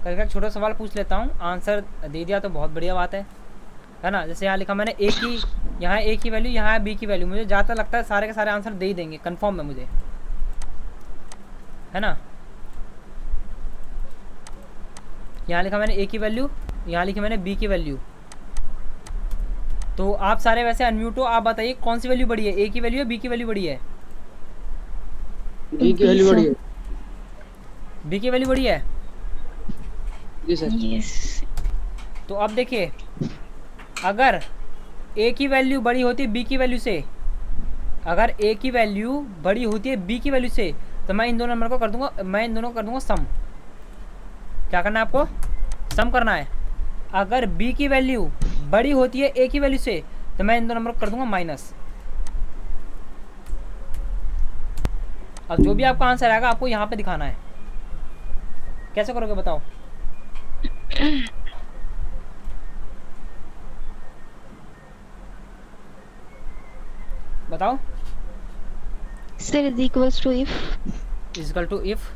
कल का एक छोटा सवाल पूछ लेता हूँ, आंसर दे दिया तो बहुत बढ़िया बात है ना? जैसे यहाँ लिखा मैंने, ए की, यहाँ ए की वैल्यू, यहाँ है बी की वैल्यू, मुझे ज़्यादा लगता है सारे के सारे आंसर दे ही देंगे, कंफर्म है मुझे, है ना? यहाँ लिखा मैंने ए की वैल्यू, यहाँ लिखी मैंने बी की वैल्यू। तो आप सारे वैसे अनम्यूट हो, आप बताइए कौन सी वैल्यू बड़ी है, ए की वैल्यू है, बी की वैल्यू बड़ी है? बी की वैल्यू बड़ी है। बी की वैल्यू बड़ी है? जी सर। यस। तो अब देखिए, अगर ए की वैल्यू बड़ी होती है बी की वैल्यू से, अगर ए की वैल्यू बड़ी होती है बी की वैल्यू से, तो मैं इन दोनों नंबर को कर दूंगा, मैं इन दोनों को कर दूंगा सम। क्या करना है आपको? सम करना है। अगर बी की वैल्यू बड़ी होती है ए की वैल्यू से, तो मैं इन दो नंबर को कर दूंगा माइनस। अब जो भी आपका आंसर आएगा आपको यहाँ पे दिखाना है। कैसे करोगे बताओ? बताओ। Sir is equals to if is equal to if,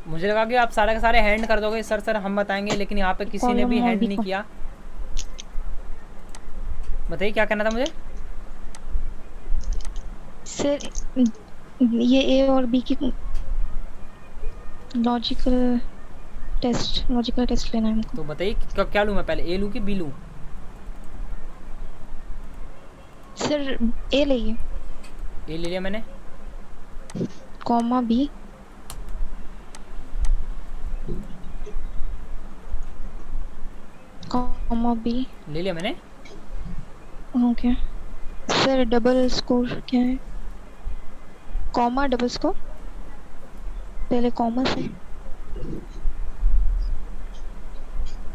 मुझे लगा कि आप सारे के सारे हैंड कर दोगे सर हम बताएंगे, लेकिन यहाँ पे किसी ने भी हैंड नहीं किया। बताइए क्या करना था मुझे? सर ये ए और बी की लॉजिकल टेस्ट लेना है हमको। तो बताइए क्या लूँ मैं, पहले ए लूँ कि बी लूँ? सर ए लेइए, ए ले लिया मैंने, कॉमा बी, कॉमा बी ले लिया मैंने। ओके सर, डबल स्कोर क्या है? कॉमा डबल स्कोर, पहले कॉमा से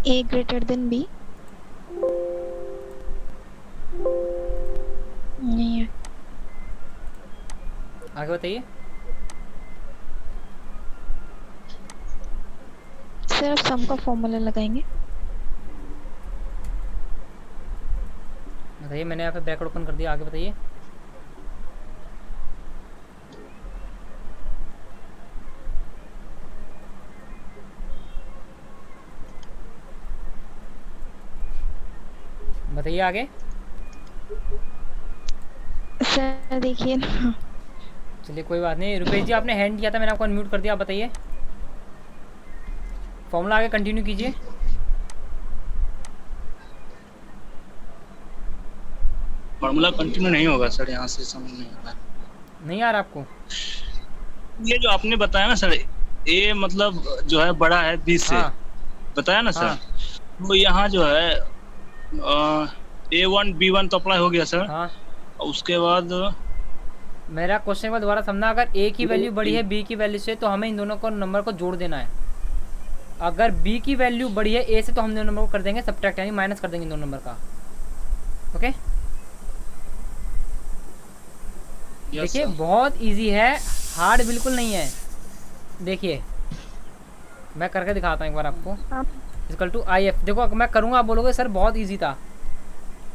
ए ग्रेटर देन बी नहीं है। आगे बताइए। सर अब सम का फॉर्मूला लगाएंगे। बताइए, मैंने यहाँ पे ब्रैकेट ओपन कर दिया, आगे बताइए। बताइए आगे। सर देखिए ना। चलिए कोई बात नहीं। रुपेश जी आपने हैंड किया था, मैंने आपको अनम्यूट कर दिया, आप बताइए फॉर्मूला आगे कंटिन्यू कीजिए। फॉर्मूला कंटिन्यू नहीं होगा सर, यहाँ से समझ नहीं आ रहा। नहीं आ रहा आपको? ये जो आपने बताया ना सर, ए मतलब जो है बड़ा है बी से, हाँ बताया ना सर। हाँ तो यहाँ जो है A1 B1 तो अप्लाई हो गया सर। हाँ। और उसके बाद मेरा क्वेश्चन को दोबारा समझना। अगर ए की वैल्यू बड़ी है बी की वैल्यू से तो हमें इन दोनों को नंबर को जोड़ देना है। अगर बी की वैल्यू बड़ी है ए से तो हम दोनों नंबर को कर देंगे सब्ट्रैक्ट, यानी माइनस कर देंगे इन दोनों नंबर का। ओके देखिए बहुत इजी है, हार्ड बिल्कुल नहीं है। देखिए मैं करके दिखाता हूँ एक बार आपको। इक्वल टू आई एफ, देखो मैं करूँगा आप बोलोगे सर बहुत इजी था।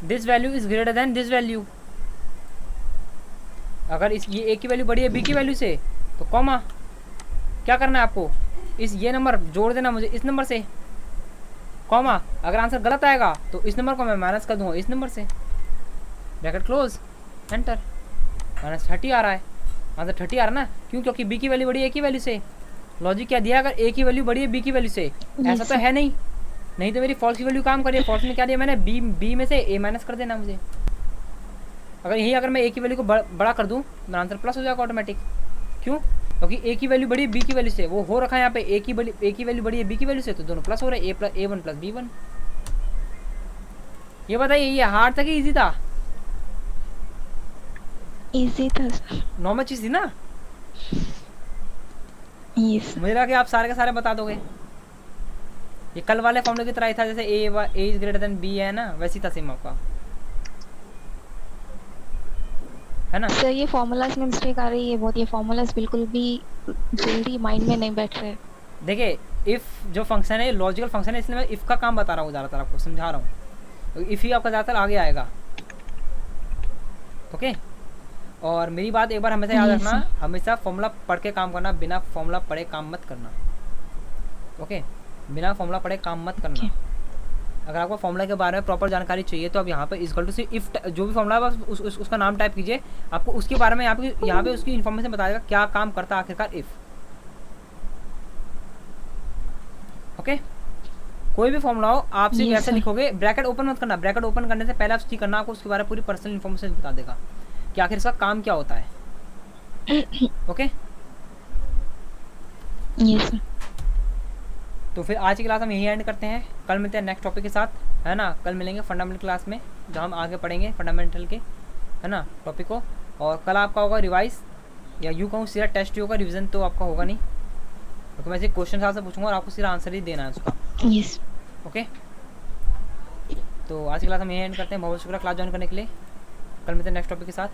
This value is greater than this value. अगर इस ये ए की वैल्यू बड़ी है बी की वैल्यू से तो कॉमा, क्या करना है आपको, इस ये नंबर जोड़ देना मुझे इस नंबर से, कॉमा। अगर आंसर गलत आएगा तो इस नंबर को मैं माइनस कर दूंगा इस नंबर से, ब्रैकेट क्लोज, एंटर। -30 आ रहा है, आंसर 30 आ रहा है ना, क्यों? क्योंकि बी की वैल्यू बड़ी है ए की वैल्यू से। लॉजिक क्या दिया, अगर ए की वैल्यू बड़ी है बी की वैल्यू से, ऐसा तो है नहीं, नहीं तो मेरी फॉल्स की वैल्यू काम करिए। फॉल्स में क्या दिया मैंने, बी में से ए माइनस कर देना मुझे। अगर यही अगर मैं ए की वैल्यू को बड़ा कर दूं मेरा आंसर प्लस हो जाएगा ऑटोमेटिक। क्यों? क्योंकि ए की वैल्यू बड़ी है बी की वैल्यू से, वो हो रखा है यहाँ पे ए की वैल्यू बड़ी है बी की वैल्यू से, तो दोनों प्लस हो रहे हैं, A1 प्लस B1। ये बताइए ये हार्ड था कि इजी था? इजी था सर। नॉर्मल चीज थी ना? यस। मुझे लगा कि आप सारे के सारे बता दोगे। ये कल वाले फॉर्मूले की तरह ही था, जैसे ए इज ग्रेटर देन बी है ना, वैसी था सेम आपका, है ना? सर ये फॉर्मूलाज में मिस्टेक आ रही है बहुत, ये फॉर्मूलाज बिल्कुल भी जल्दी माइंड में नहीं बैठ रहे। देखिए इफ़ जो फंक्शन है लॉजिकल फंक्शन है, इसलिए मैं इफ़ का काम बता रहा हूँ, ज़्यादातर आपको समझा रहा हूँ। इफ़ ही आपका ज़्यादातर आगे आएगा। ओके और मेरी बात एक बार हमेशा याद रखना, हमेशा फॉर्मूला पढ़ के काम करना, बिना फॉर्मूला पढ़े काम मत करना। ओके बिना फॉर्मूला पढ़े काम मत करना। अगर आपको फॉर्मूला के बारे में प्रॉपर जानकारी चाहिए तो आप यहाँ पे इक्वल टू से इफ जो भी फॉर्मूला है बस उसका नाम टाइप कीजिए, आपको उसके बारे में यहाँ पे उसकी इन्फॉर्मेशन बता देगा क्या काम करता है आखिरकार इफ। ओके कोई भी फॉर्मूला हो आप सिर्फ ऐसे लिखोगे, ब्रैकेट ओपन मत करना। ब्रैकेट ओपन करने से पहले आप चीज करना, आपको उसके बारे में पूरी पर्सनल इन्फॉर्मेशन बता देगा कि आखिर इसका काम क्या होता है। Okay yes sir. तो फिर आज की क्लास हम यही एंड करते हैं, कल मिलते हैं नेक्स्ट टॉपिक के साथ, है ना? कल मिलेंगे फंडामेंटल क्लास में जहाँ हम आगे पढ़ेंगे फंडामेंटल के, है ना, टॉपिक को। और कल आपका होगा रिवाइज, या यूँ कहूँ सीधा टेस्ट होगा, रिवीजन तो आपका होगा नहीं, क्योंकि मैं सिर्फ क्वेश्चन आपसे पूछूंगा और आपको सीधा आंसर ही देना है उसका। यस। ओके तो आज की क्लास हम यही एंड करते हैं। बहुत शुक्रिया क्लास ज्वाइन करने के लिए, कल मिलते हैं नेक्स्ट टॉपिक के साथ।